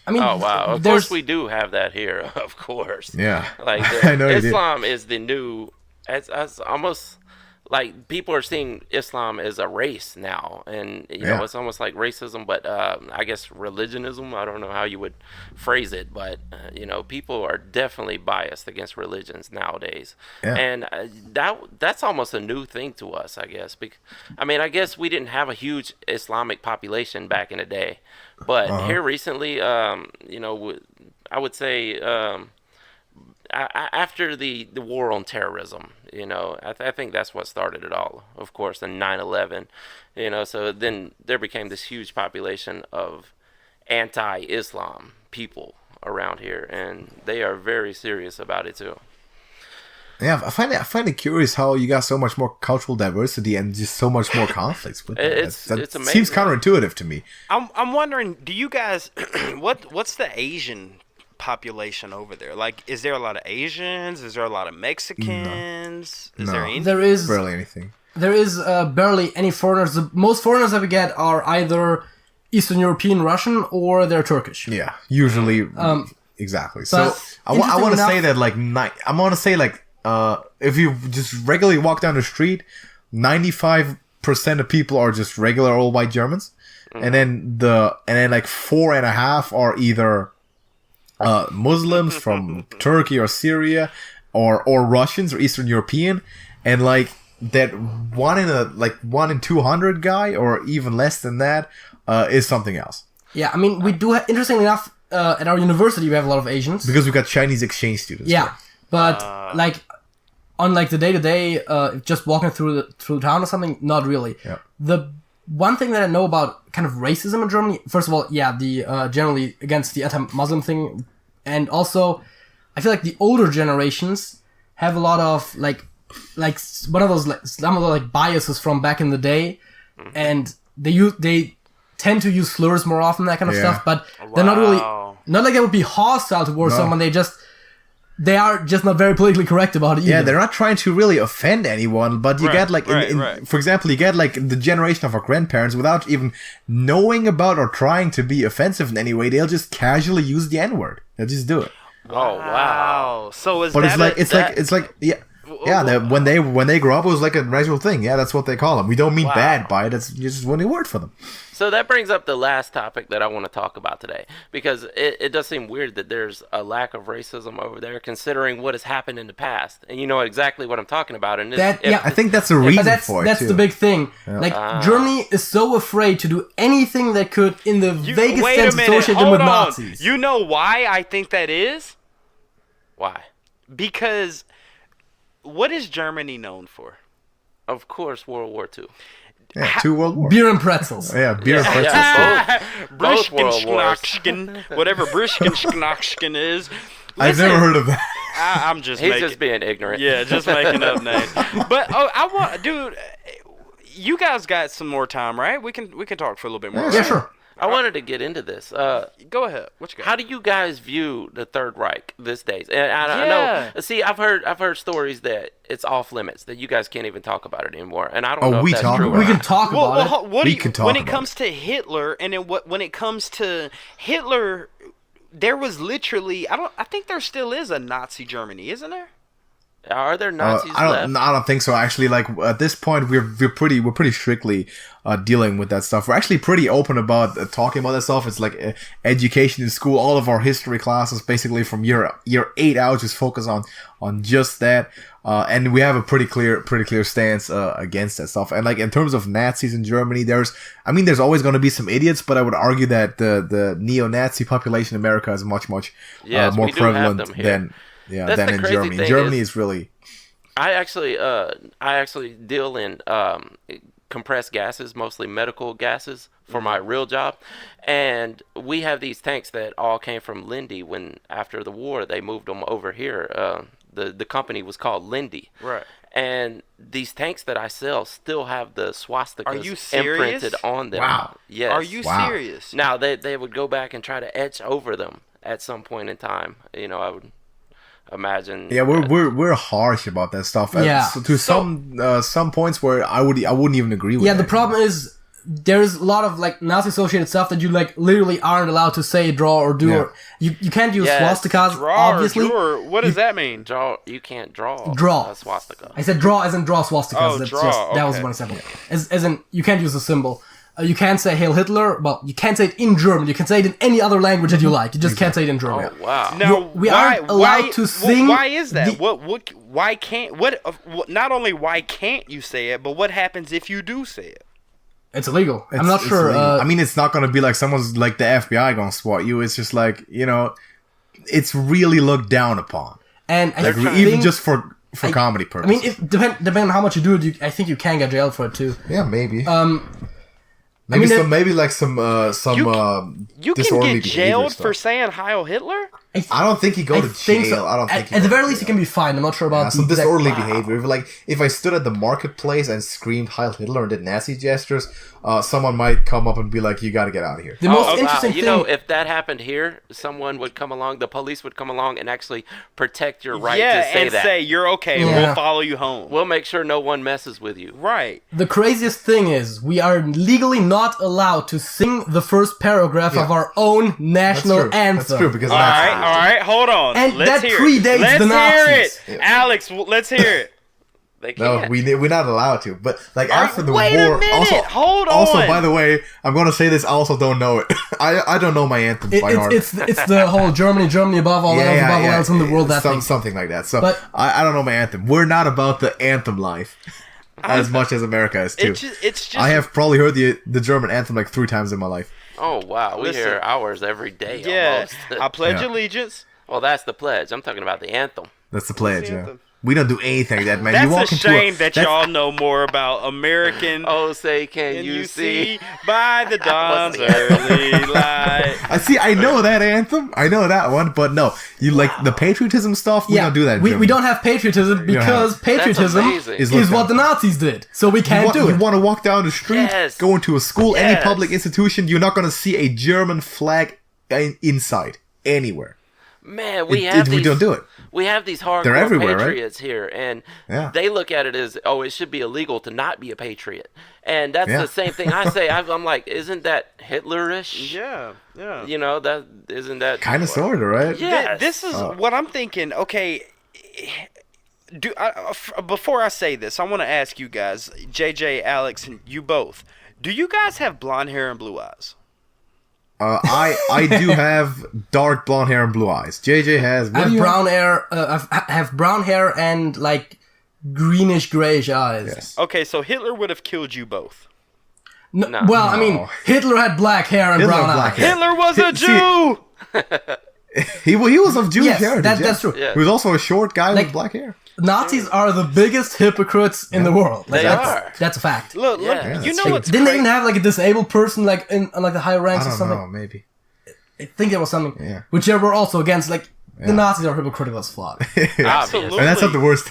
I mean,
Oh wow! Of
there's-
course we do have that here. Of course.
Yeah,
Like
I know you did.
Islam is the new. It's almost like people are seeing Islam as a race now, and you know
Yeah.
it's almost like racism, but I guess religionism. I don't know how you would phrase it, but you know people are definitely biased against religions nowadays,
Yeah.
and that's almost a new thing to us, I guess. I guess we didn't have a huge Islamic population back in the day, but here recently, you know, I would say. After the war on terrorism, you know, I think that's what started it all, of course, in 9/11, you know, so then there became this huge population of anti-Islam people around here, and they are very serious about it too.
Yeah, I find it curious how you got so much more cultural diversity and just so much more conflicts with that.
It's
That
amazing.
seems counterintuitive to me.
I'm wondering, do you guys what's the Asian population over there? Like, is there a lot of Asians? Is there a lot of Mexicans? Is there
No.
any?
there is
Barely anything.
there is barely any foreigners. The most foreigners that we get are either Eastern European, Russian, or they're Turkish.
Yeah, usually exactly. So
but
I
interesting
want to say
enough-
that like I want to say like if you just regularly walk down the street, 95% of people are just regular old white Germans, and then like 4.5 are either Muslims from Turkey or Syria, or Russians or Eastern European, and like that one in 200 guy, or even less than that, is something else.
Yeah, I mean, we do. Interestingly enough, at our university, we have a lot of Asians.
Because we got Chinese exchange students.
Yeah, but like on like the day to day, just walking through town or something, not really.
Yeah.
The one thing that I know about kind of racism in Germany, first of all, yeah, the generally against the anti-Muslim thing, and also I feel like the older generations have a lot of like one of those like some of the like biases from back in the day, and they tend to use slurs more often, that kind of
Yeah.
stuff, but they're not really
Wow.
not like they would be hostile towards
No.
someone. They are just not very politically correct about it either.
Yeah, they're not trying to really offend anyone, but you
Right,
get like,
right.
for example, you get like the generation of our grandparents without even knowing about or trying to be offensive in any way. They'll just casually use the N-word. They'll just do it.
Oh wow!
So is
But
that
it's like when they grow up, it was like a natural thing. Yeah, that's what they call them. We don't mean
Wow.
bad by it. It's just one new word for them.
So that brings up the last topic that I want to talk about today, because it does seem weird that there's a lack of racism over there, considering what has happened in the past, and you know exactly what I'm talking about. And
That- yeah,
I think that's a
But
reason
that's
for it
that's
too.
the big thing. Like Germany is so afraid to do anything that could, in the vaguest
wait
sense,
a minute,
associate them
hold
with
on.
Nazis.
You know why I think that is?
why?
Because what is Germany known for?
Of course, World War II.
Yeah, 2 World Wars.
Beer and pretzels.
Yeah, beer.
Yeah,
pretzels.
yeah, both World Wars.
Brüschgenschnacksken, whatever Brüschgenschnacksken is.
I've
Listen,
never heard of that.
I'm just
He's
making,
just being ignorant.
yeah, just making up names. But I want, dude. You guys got some more time, right? We can talk for a little bit more.
Yeah,
right?
sure.
I wanted to get into this.
Go ahead. What you got?
How do you guys view the Third Reich these days? And I
Yeah.
know. See, I've heard stories that it's off limits, that you guys can't even talk about it anymore, and I don't know
we
if that's
talk
true.
about
Or
We can
not.
talk
Well,
about it.
well, what
We
do you,
can talk
when it
about
comes to Hitler, and then when it comes to Hitler, there was literally I think there still is a Nazi Germany, isn't there?
Are there Nazis
I
left?
don't. I don't think so. Actually, like at this point, we're pretty strictly dealing with that stuff. We're actually pretty open about talking about that stuff. It's like education in school. All of our history classes, basically from year 8 out, just focus on just that. And we have a pretty clear stance against that stuff. And like in terms of Nazis in Germany, there's always going to be some idiots, but I would argue that the neo-Nazi population in America is much
Yes,
more
we do have
prevalent
them here.
than. Yeah,
That's
than
the
in
crazy
Germany.
thing
Germany
is-
is really.
I actually deal in compressed gases, mostly medical gases, for my real job, and we have these tanks that all came from Lindy. When after the war, they moved them over here. The company was called Lindy.
Right.
And these tanks that I sell still have the swastikas
Are you serious?
imprinted on them.
Wow.
Yes.
Are you
Wow.
serious?
Now they would go back and try to etch over them at some point in time. I would imagine.
Yeah, we're harsh about that stuff.
Yeah.
To some points where I wouldn't even agree with.
Yeah,
that.
the problem is there's a lot of like Nazi-associated stuff that you like literally aren't allowed to say, draw, or do.
Yeah.
Or you can't use
Yes,
swastikas,
Draw
obviously.
or drawer? What does that mean?
You can't draw.
Draw.
A swastika.
I said draw as in draw swastikas.
Oh,
That's
draw,
just that was
okay.
one example. As in you can't use a symbol. You can't say Hail Hitler. Well, you can't say it in German. You can say it in any other language that you like. You just can't say it in German.
Oh wow.
Now,
we aren't allowed to sing
Why is that?
the-
Why can't? Not only why can't you say it, but what happens if you do say it?
It's illegal. I'm
It's-
not
it's
sure.
legal. I mean, it's not gonna be like someone's like the FBI gonna swat you. It's just like it's really looked down upon.
and I
Like,
think,
even just for comedy
I
purposes.
mean, if depending on how much you do it, I think you can get jailed for it too.
yeah, maybe.
I mean,
maybe like some
You can
disorderly
get
behavior
jailed
stuff.
for saying Heil Hitler.
I don't think he go
I
to
think
jail.
so.
I don't think
At the very least, you can be fined. I'm not sure about
some
the exact-
disorderly behavior. If I stood at the marketplace and screamed Heil Hitler and did Nazi gestures, someone might come up and be like, "You got to get out of here."
The most
Wow.
interesting
You
thing.
know, if that happened here, someone would come along, the police would come along and actually protect your right
yeah,
to say
and
that.
say you're okay.
Yeah.
We'll follow you home.
We'll make sure no one messes with you.
Right.
The craziest thing is, we are legally not allowed to sing the first paragraph of our own national
That's true.
anthem.
That's true because
All
Nazis.
right. Hold on.
And
let's
that
hear
predates
it. Let's
the
hear
Nazis.
it, Alex. Let's hear it.
They
No,
can't.
we're not allowed to. But like after the
wait a
war,
minute, hold
Also,
on.
by the way, I'm gonna say this. I also don't know it. I don't know my anthem by heart.
It's the whole Germany above all else, above all else in the world. That thing.
something like that. So
But-
I don't know my anthem. We're not about the anthem life as much as America is too.
It's just.
I have probably heard the German anthem like 3 times in my life.
Oh, wow. We
Listen.
hear ours every day
Yeah.
almost.
I pledge
Yeah.
allegiance.
Well, that's the pledge. I'm talking about the anthem.
That's the pledge.
the
Yeah.
anthem.
We don't do anything like that, man.
That's
you
a
walk into
shame that
that's-
y'all know more about American.
Oh, say, can
and
you see?
by the dawn's
What's the
early light.
I know that anthem. I know that one, but no, you like the patriotism stuff. We don't do that. in
We
Germany.
don't have patriotism
don't have
because
it.
patriotism
amazing.
Is
is
looked
what the
down.
Nazis did. So we
You
can't do
you
it.
want to walk down the street,
Yes.
go into a school, any
Yes.
public institution. You're not going to see a German flag inside anywhere.
Man, we have
we
these,
don't do it.
We have these hardcore
They're everywhere, right?
patriots here, and
Yeah.
they look at it as, oh, it should be illegal to not be a patriot. And that's
Yeah.
the same thing I say. I'm like, isn't that Hitlerish?
Yeah.
You know, that isn't that
Kind of, sort of, right?
Yeah.
This is what I'm thinking. Okay, before I say this, I want to ask you guys, JJ, Alex, and you both. Do you guys have blonde hair and blue eyes?
I do have dark blonde hair and blue eyes. JJ has.
I
What
have
do you
brown hair. I have brown hair and like greenish grayish eyes.
Yes.
Okay, so Hitler would have killed you both.
No,
No.
well, I mean,
No.
Hitler had black hair and
Hitler
brown
had black
eyes.
hair.
Hitler was a
See-
Jew.
He was of Jewish
Yes,
heritage.
that's true.
Yeah.
He was also a short guy
Like-
with black hair.
Nazis are the biggest hypocrites in the world. Like,
They
that's,
are.
That's a fact.
Look,
Yeah.
you
that's
know
true.
what's
Didn't they
crazy?
even have like a disabled person like in on, like the higher
I
ranks or
don't
something?
know. Maybe.
I think there was something.
Yeah.
Which they were also against. Like the Nazis are hypocritical as fuck.
Absolutely.
And that's not the worst.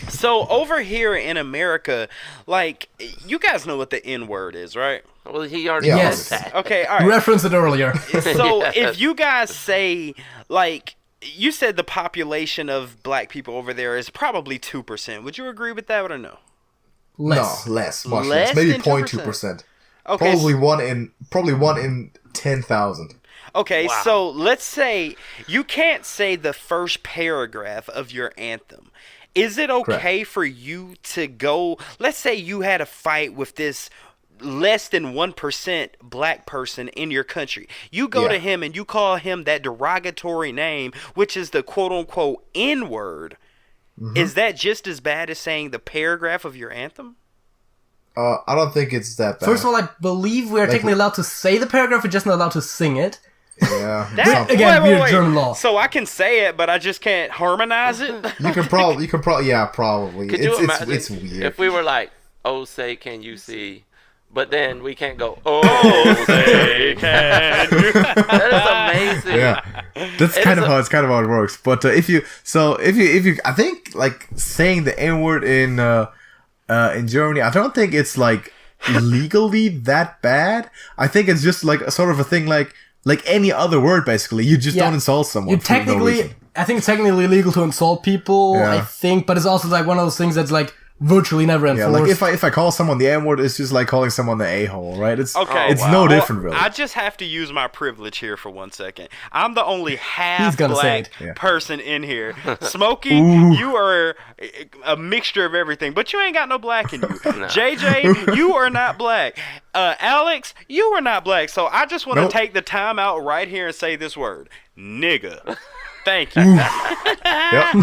So over here in America, like, you guys know what the N-word is, right?
Well, he already
Yes.
said that.
Okay, all right.
Referenced it earlier.
So
Yes.
if you guys say, like, you said the population of black people over there is probably 2%. Would you agree with that or no?
Less.
No, less, much
Less
less. Maybe
than
0.2%.
Okay.
Probably one in 10,000.
Okay,
Wow.
so let's say you can't say the first paragraph of your anthem. Is it okay for you to go, let's say you had a fight with this less than 1% black person in your country. You go to him and you call him that derogatory name, which is the quote unquote N-word.
Mm-hmm.
Is that just as bad as saying the paragraph of your anthem?
I don't think it's that bad.
First of all, I believe we are technically allowed to say the paragraph, we're just not alled to sing it.
yeah.
That,
Again, weird German law.
So I can say it, but I just can't harmonize it?
You can probably, yeah, probably.
Could you imagine
it's weird.
if we were like, "Oh, say, can you see?" But then we can't go, "Oh, say, can you?" That is amazing.
Yeah, that's kind of how it works. But if you, I think like saying the N word in Germany, I don't think it's like legally that bad. I think it's just like a sort of a thing like any other word. Basically, you just don't insult someone.
You
for no
technically,
reason.
I think it's technically illegal to insult people.
Yeah.
I think, but it's also like one of those things that's like virtually never
Yeah,
enforced.
like if I call someone the N word, it's just like calling someone the a-hole, right? It's
Okay,
it's no different, really.
I just have to use my privilege here for 1 second. I'm the only half
He's gonna say
black
it.
Yeah.
person in here. Smokey, you are a mixture of everything, but you ain't got no black in you. JJ, you are not black. Alex, you are not black. So I just want to
Nope.
take the time out right here and say this word, nigga. Thank you.
Yep.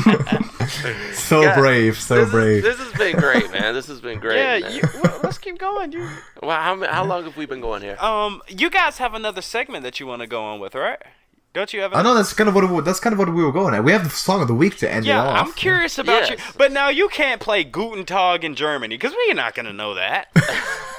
So
Yeah,
brave, so brave.
This has been great, man. This has been great.
Yeah,
man.
let's keep going.
Wow, how long have we been going here?
You guys have another segment that you want to go on with, right? Don't you have?
I know that's kind of what we were going at. We have the song of the week to end it
Yeah,
off.
I'm curious about
Yes.
you. But now you can't play Guten Tag in Germany because we're not going to know that.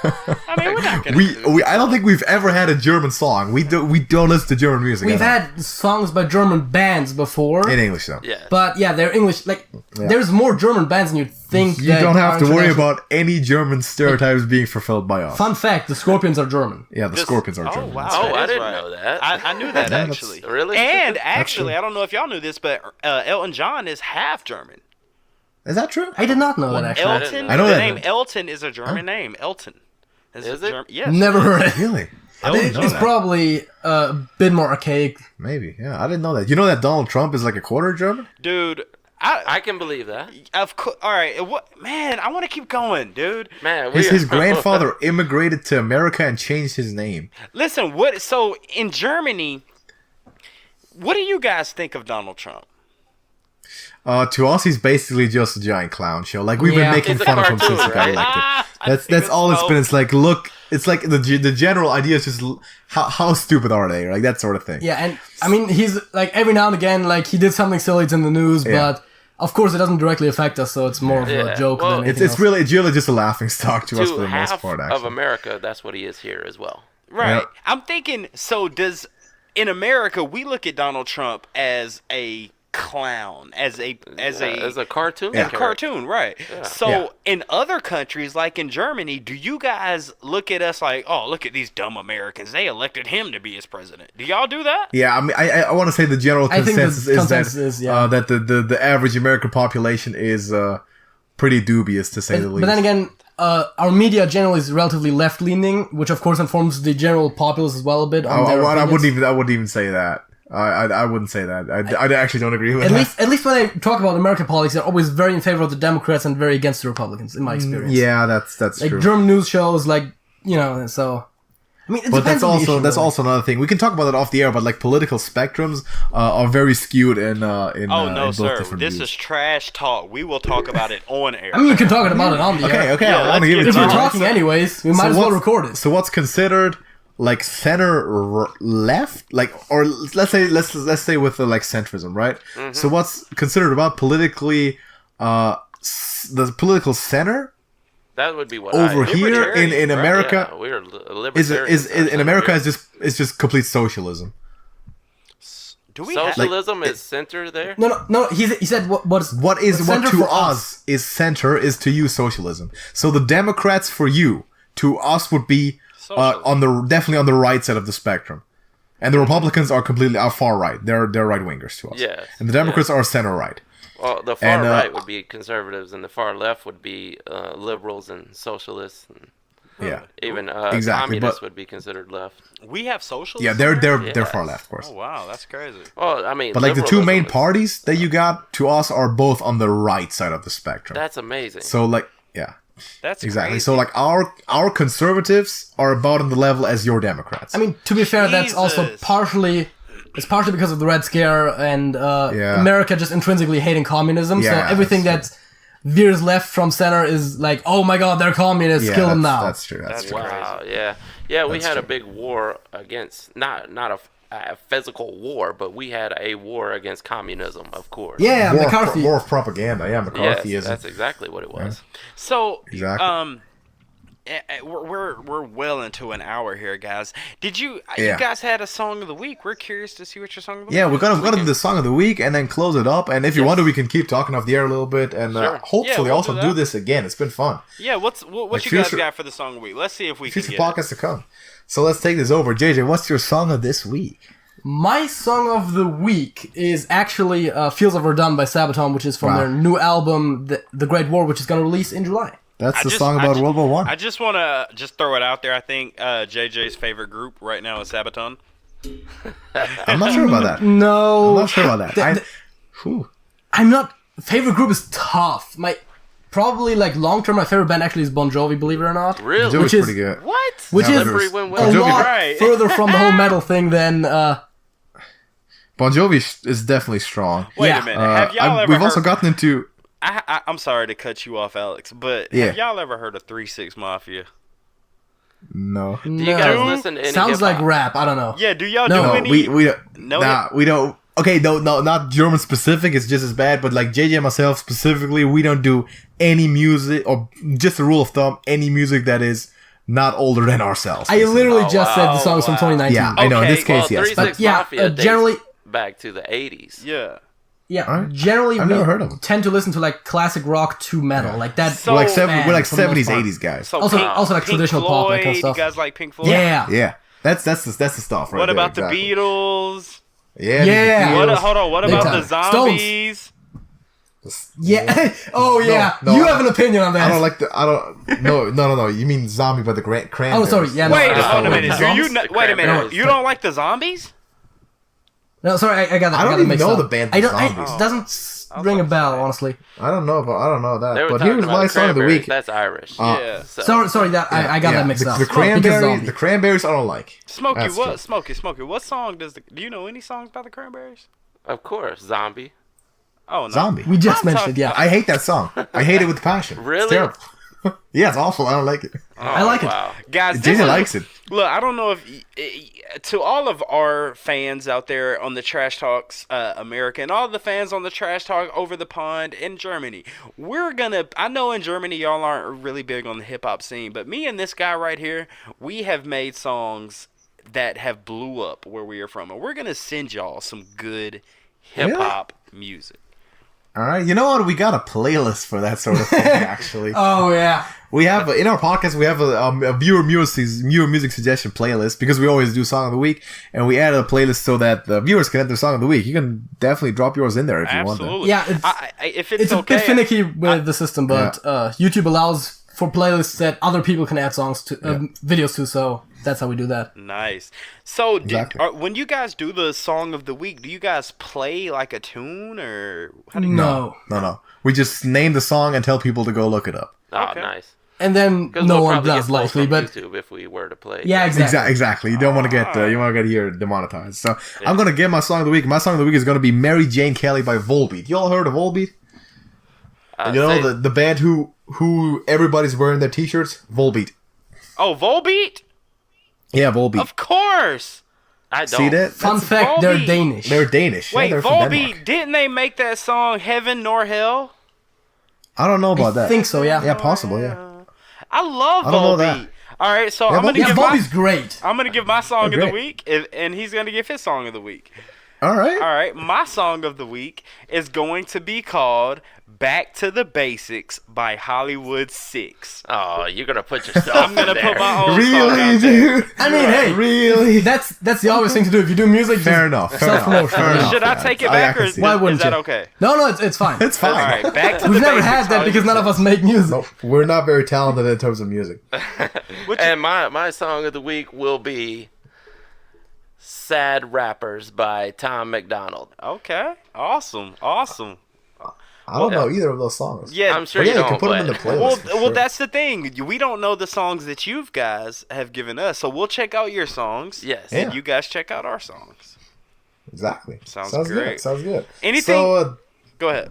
I mean, we're not going to.
I don't think we've ever had a German song. We don't listen to German music.
We've
at all.
had songs by German bands before,
in English though.
Yeah.
but yeah, they're English. Like, there's more German bands than you'd think.
You
that
don't have
are
to worry
international.
about any German stereotypes being fulfilled by us.
Fun fact: the Scorpions are German.
Yeah, the Scorpions are German.
wow.
Oh,
that
I
is
didn't
right.
know that.
I knew that,
that's-
actually.
Really?
And actually,
true.
I don't know if y'all knew this, but Elton John is half German.
Is that true?
I did not know that actually.
Elton,
I know
the
that.
name Elton is a German name. Elton.
Is it?
Yes.
Never heard it.
Really? I didn't know
It's
that.
probably a bit more archaic.
Maybe. Yeah, I didn't know that. You know that Donald Trump is like a quarter German?
Dude,
I can believe that.
of course. All right. What, man, I want to keep going, dude.
Man,
His grandfather immigrated to America and changed his name.
Listen, so in Germany, what do you guys think of Donald Trump?
To us, he's basically just a giant clown show. Like we've been
Yeah.
making
It's a
fun of him
cartoon,
since he got
right?
elected. That's all it's been. It's like, look, it's like the general idea is just how stupid are they? Like that sort of thing.
Yeah, and I mean, he's like every now and again, like he did something silly, it's in the news,
Yeah.
but of course it doesn't directly affect us, so it's more of
Yeah.
a joke
Well,
than anything
It's
else.
really just a laughing stock to us
to
for the most
half
part.
of
Actually,
America, that's what he is here as well.
Right.
Yeah.
I'm thinking, so in America, we look at Donald Trump as a clown, as a
cartoon.
Yeah.
a cartoon, right? So
Yeah.
in other countries, like in Germany, do you guys look at us like, oh, look at these dumb Americans? They elected him to be his president. Do y'all do that?
Yeah, I mean, I want to say the general
I think the
consensus is
consensus is, yeah.
that the average American population is pretty dubious to say the least.
But then again, our media generally is relatively left-leaning, which of course informs the general populace as well a bit. On their
I
opinions.
wouldn't even say that. I wouldn't say that. I actually don't agree with that.
At least when they talk about American politics, they're always very in favor of the Democrats and very against the Republicans, in my experience.
Yeah, that's
Like
true.
German news shows, like, you know, so... I mean, it
But
depends on the issue, really.
also another thing. We can talk about it off the air, but like political spectrums are very skewed in
Oh
in
no,
both
sir!
different
This
views.
is trash talk. We will talk about it on air.
I mean, you can talk about it on the air.
Okay,
Yeah,
I want to
let's
give it
get
If
to
we're
you.
talking anyways, we might as well
what's-
record it.
So what's considered like center left, like, or let's say with the like centrism, right?
Mm-hmm.
So what's considered about politically the political center
That would be what
over
I,
here
Libertarian,
in
right?
America
Yeah, we're
is
libertarian.
in America is just complete socialism.
Do we have,
Socialism is center there?
No. He said what
to
for
us is center is to you socialism. So the Democrats for you to us would be definitely on the right side of the spectrum, and the Republicans are far right. They're right wingers to us.
Yes.
And the Democrats are center right.
Well, the far right would be conservatives, and the far left would be liberals and socialists. And
Yeah.
even
Exactly,
communists
but-
would be considered left.
we have socialism?
Yeah, they're
Yes.
far left, of course.
Oh wow, that's crazy.
Well, I mean,
But like the two main
liberalism is-
parties that you got to us are both on the right side of the spectrum.
That's amazing.
So like, yeah,
That's
exactly.
crazy.
So like our conservatives are about on the level as your Democrats.
I mean, to be fair, that's also
Jesus.
partially because of the Red Scare and America just intrinsically hating communism.
Yeah,
so everything
that's
that veers left from center is like, oh my god, they're communists,
yeah,
kill them
that's-
now.
That's true. That's true.
Wow, yeah. We
That's
had a
true.
big war against not a physical war, but we had a war against communism, of course.
Yeah,
War,
McCarthy.
war of propaganda. Yeah,
Yes,
McCarthyism.
that's exactly what it was.
So,
Exactly.
we're well into an hour here, guys. Did you
Yeah.
you guys had a song of the week? We're curious to see what your song of the
Yeah,
week.
we're gonna do the song of the week and then close it up. And if you want to, we can keep talking off the air a little bit and
Sure.
hopefully
we'll
also
do
do
that.
this again. It's been fun.
Yeah, what
Like
you guys
future-
got for the song of the week? Let's see if we can
Future
get it.
podcasts to come. So let's take this over. JJ, what's your song of this week?
My song of the week is actually Fields of Verdun by Sabaton, which is from
Wow.
their new album, The Great War, which is going to release in July.
That's the song about World War One.
I just want to throw it out there. I think JJ's favorite group right now is Sabaton.
I'm not sure about that.
No.
I'm not sure about that.
I'm not. Favorite group is tough. Probably like long term, my favorite band actually is Bon Jovi, believe it or not.
Really?
Joey's
Which is-
pretty good.
What?
Which
Yeah,
is
Slippery
there's-
when
a
Bon Jovi-
lot
Right.
further from the whole metal thing than.
Bon Jovi is definitely strong.
Wait
Yeah.
a minute. Have y'all ever
We've
heard?
also gotten into
I'm sorry to cut you off, Alex, but
Yeah.
have y'all ever heard of 3-6 Mafia?
no.
Do you guys listen to any
Sounds like
hip-hop?
rap. I don't know.
Yeah, do y'all
No,
do
No,
any?
we don't.
No,
Nah, we don't. Okay, no, not German specific. It's just as bad. But like JJ and myself specifically, we don't do any music, or just a rule of thumb, any music that is not older than ourselves.
I literally
Oh,
just said the
wow,
song is from
wow.
2019.
Yeah, I know. In
Okay,
this case,
Well,
yes.
3
But
6
yeah,
Mafia dates
generally-
back to the 80s.
Yeah.
Yeah,
Alright.
generally
I've
we
never heard of 'em.
tend to listen to like classic rock to metal, like that.
So-
we're like
man,
we're like
for the most
70s,
part.
80s guys.
So
Also-
Pink,
also like
Pink
traditional
Floyd,
pop, that kind of stuff.
You guys like Pink Floyd?
Yeah,
Yeah, that's the stuff right
What
there,
about
exactly.
the Beatles?
Yeah.
Yeah.
What?
Beatles.
Hold on. What
Big
about
time.
the zombies?
yeah. Oh yeah,
no,
you
I-
have an opinion on that.
I don't like the. I don't. No. You mean zombie by the Cranberries?
Oh, sorry, yeah, no.
Wait,
I-
hold a
I-
minute. Do you?
Zombies?
Wait a minute.
Cranberries.
You don't like the zombies?
No, sorry, I got that.
I don't
got that
even
mixed
know
up.
the band
I don't.
Zombies.
It doesn't ring a bell, honestly.
I don't know
They
that.
were
But
talking
here's
about
my
the
song of the
Cranberries.
week.
That's Irish.
Yeah.
So,
Sorry, that I got that mixed
the,
up.
The
Because
Cranberries.
zombie.
The Cranberries. I don't like.
Smokey,
That's
what?
true.
Smokey. What song does the? Do you know any songs by the Cranberries?
of course, Zombie.
Oh no.
Zombie.
We just
I'm
mentioned it.
talking-
Yeah,
I hate that song. I hate it with passion. It's
Really?
terrible. Yeah, it's awful. I don't like it.
I like it.
Wow.
Guys, this
JJ
is-
likes it.
Look, I don't know if to all of our fans out there on the Trash Talks America and all the fans on the Trash Talk over the pond in Germany, I know in Germany y'all aren't really big on the hip hop scene, but me and this guy right here, we have made songs that have blew up where we are from, and we're gonna send y'all some good hip hop music.
All right. You know what? We got a playlist for that sort of thing. Actually,
Oh yeah.
we have in our podcast we have a viewer music suggestion playlist because we always do song of the week, and we added a playlist so that the viewers can add their song of the week. You can definitely drop yours in there if you want to.
Absolutely.
Yeah, it's-
if
It's
okay,
a bit finicky with the system, but YouTube allows for playlists that other people can add songs to, videos to. So that's how we do that.
Nice. So,
Exactly.
when you guys do the song of the week, do you guys play like a tune or how do you?
No.
No. We just name the song and tell people to go look it up.
Oh,
Okay.
nice.
And then
Because
no
we'll
one
probably
does
get pulled
likely,
from
but
YouTube if we were to play.
yeah, exactly.
Exactly. You don't want to get here demonetized. So I'm gonna get my song of the week. My song of the week is gonna be "Mary Jane Kelly" by Volbeat. You all heard of Volbeat? You know
say-
the band who everybody's wearing their T-shirts. Volbeat.
Oh, Volbeat?
Yeah, Volbeat.
Of course.
I don't.
See that?
Fun
That's
fact: they're
Volbeat.
Danish.
They're Danish.
Wait,
they're from
Volbeat,
Denmark.
didn't they make that song "Heaven Nor Hell"?
I don't know about
I
that.
think so. Yeah.
Yeah, possible. Yeah.
I love
I don't know
Volbeat.
that.
All right, so
Yeah,
I'm gonna
Volbeat-
Yeah,
give
Bobby's great.
I'm gonna give my song
They're
of the
great.
week, and he's gonna give his song of the week.
All right.
All right, my song of the week is going to be called "Back to the Basics" by Hollywood 6.
Oh, you're gonna put yourself.
I'm gonna
in there.
put my own song
Really,
out there.
dude?
I mean, hey,
Really?
that's the obvious thing to do. If you do music,
Fair
just
enough. Fair
self-promotion.
enough.
Yeah.
Should I take it
I
back,
can
or is
see
Why
that.
wouldn't
that
you?
okay?
No, it's fine.
It's fine.
All right, back to the
We've never
basics,
had that because none of us make music.
Nope. We're not very talented in terms of music.
And my song of the week will be "Sad Rappers" by Tom McDonald.
Okay, awesome.
I don't know either of those songs.
Yeah,
I'm sure
But yeah,
you
you
don't.
can put them in the
but-
playlist.
Well,
for
well,
sure.
that's the thing. We don't know the songs that you guys have given us, so we'll check out your songs.
Yes.
And
Yeah.
you guys check out our songs.
Exactly.
Sounds
Good.
great.
Sounds good.
Anything-
So,
Go ahead.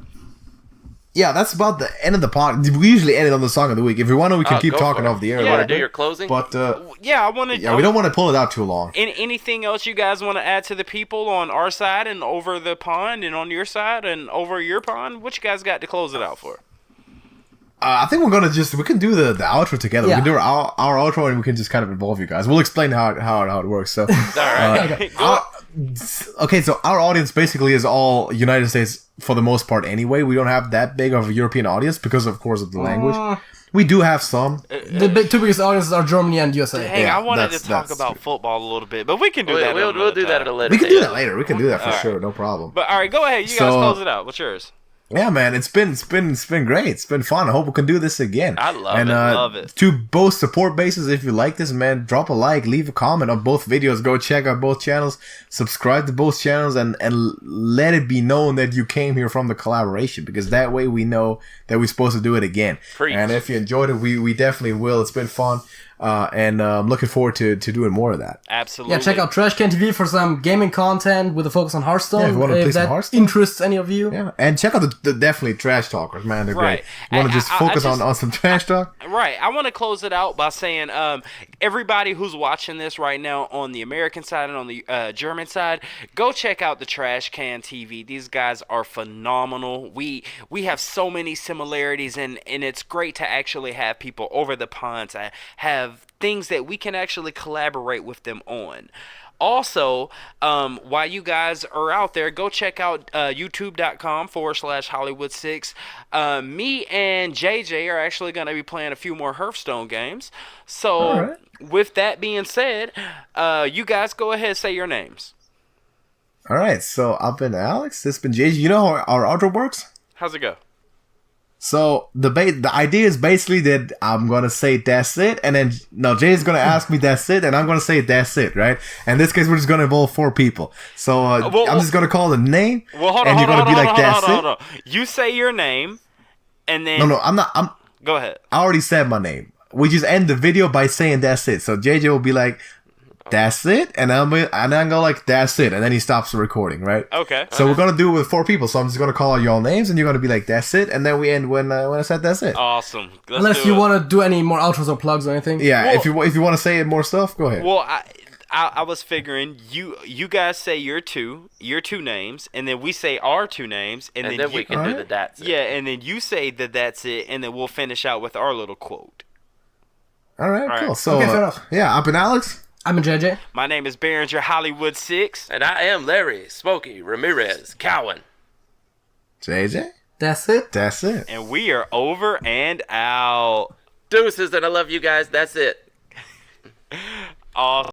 yeah, that's about the end of the pod. We usually end it on the song of the week. If we want to, we can
Oh,
keep
go
talking
for it.
off the air.
You
a
want
little
to do
bit.
your closing?
But
Yeah, I want to.
yeah, we don't want to pull it out too long.
Anything else you guys want to add to the people on our side and over the pond and on your side and over your pond? What you guys got to close it out for?
I think we're gonna we can do the outro together.
Yeah.
We can do our outro and we can just kind of involve you guys. We'll explain how it works. So,
All right.
okay, so our audience basically is all United States for the most part. Anyway, we don't have that big of a European audience because, of course, of the language. We do have some.
The two biggest audiences are Germany and USA.
Hey,
Yeah,
I wanted to
that's
talk about
true.
football a little bit, but we can do that.
We'll do that at a later.
We can do
date.
that later. We can do that for
Alright.
sure. No problem.
But all right, go ahead. You guys
So-
close it out. What's yours?
Yeah, man, it's been great. It's been fun. I hope we can do this again.
I love
and,
it,
love it.
To both support bases, if you like this, man, drop a like, leave a comment on both videos. Go check out both channels, subscribe to both channels, and let it be known that you came here from the collaboration, because that way we know that we're supposed to do it again.
Preach.
And if you enjoyed it, we definitely will. It's been fun. And I'm looking forward to doing more of that.
Absolutely.
Yeah, check out Trash Can TV for some gaming content with a focus on Hearthstone.
Yeah, if you wanna play some
that
Hearthstone.
interests any of you.
Yeah, and check out the definitely trash talkers, man. They're
Right.
great. You want to just focus
just-
on some trash talk?
Right. I want to close it out by saying, everybody who's watching this right now on the American side and on the German side, go check out the Trash Can TV. These guys are phenomenal. We have so many similarities, and it's great to actually have people over the pond to have things that we can actually collaborate with them on. Also, while you guys are out there, go check out youtube.com/Hollywood6. Me and JJ are actually going to be playing a few more Hearthstone games. So,
Alright.
with that being said, you guys go ahead and say your names.
All right, so I've been Alex. This has been JJ. You know how our outro works?
How's it go?
So the idea is basically that I'm gonna say that's it, and then Jay's gonna ask me that's it, and I'm gonna say that's it, right? And in this case, we're just gonna involve 4 people. So I'm just gonna call the name,
Well, hold on,
and
hold
you're
on,
gonna be
hold
like
on,
that's
hold on,
it.
hold on. You say your name, and then...
No, I'm not.
Go ahead.
I already said my name. We just end the video by saying that's it. So JJ will be like, "That's it," and I'm go like, "That's it," and then he stops the recording, right?
Okay.
So we're gonna do it with 4 people. So I'm just gonna call out your names, and you're gonna be like, "That's it," and then we end when I said that's it.
Awesome. Let's
Unless
do
you
it.
want to do any more outros or plugs or anything.
Yeah,
Well-
if you want to say more stuff, go ahead.
Well, I was figuring you guys say your two names, and then we say our 2 names, and,
And
then
then we
you,
can do
Alright.
the that's it.
yeah, and then you say that that's it, and then we'll finish out with our little quote.
All right,
Alright.
cool. So
Okay, fair enough.
yeah, I've been Alex.
I'm a JJ.
My name is Behringer Hollywood 6.
And I am Larry Smokey Ramirez Cowan.
JJ.
That's it.
That's it.
And we are over and out.
Deuces, and I love you guys. That's it.
Awesome.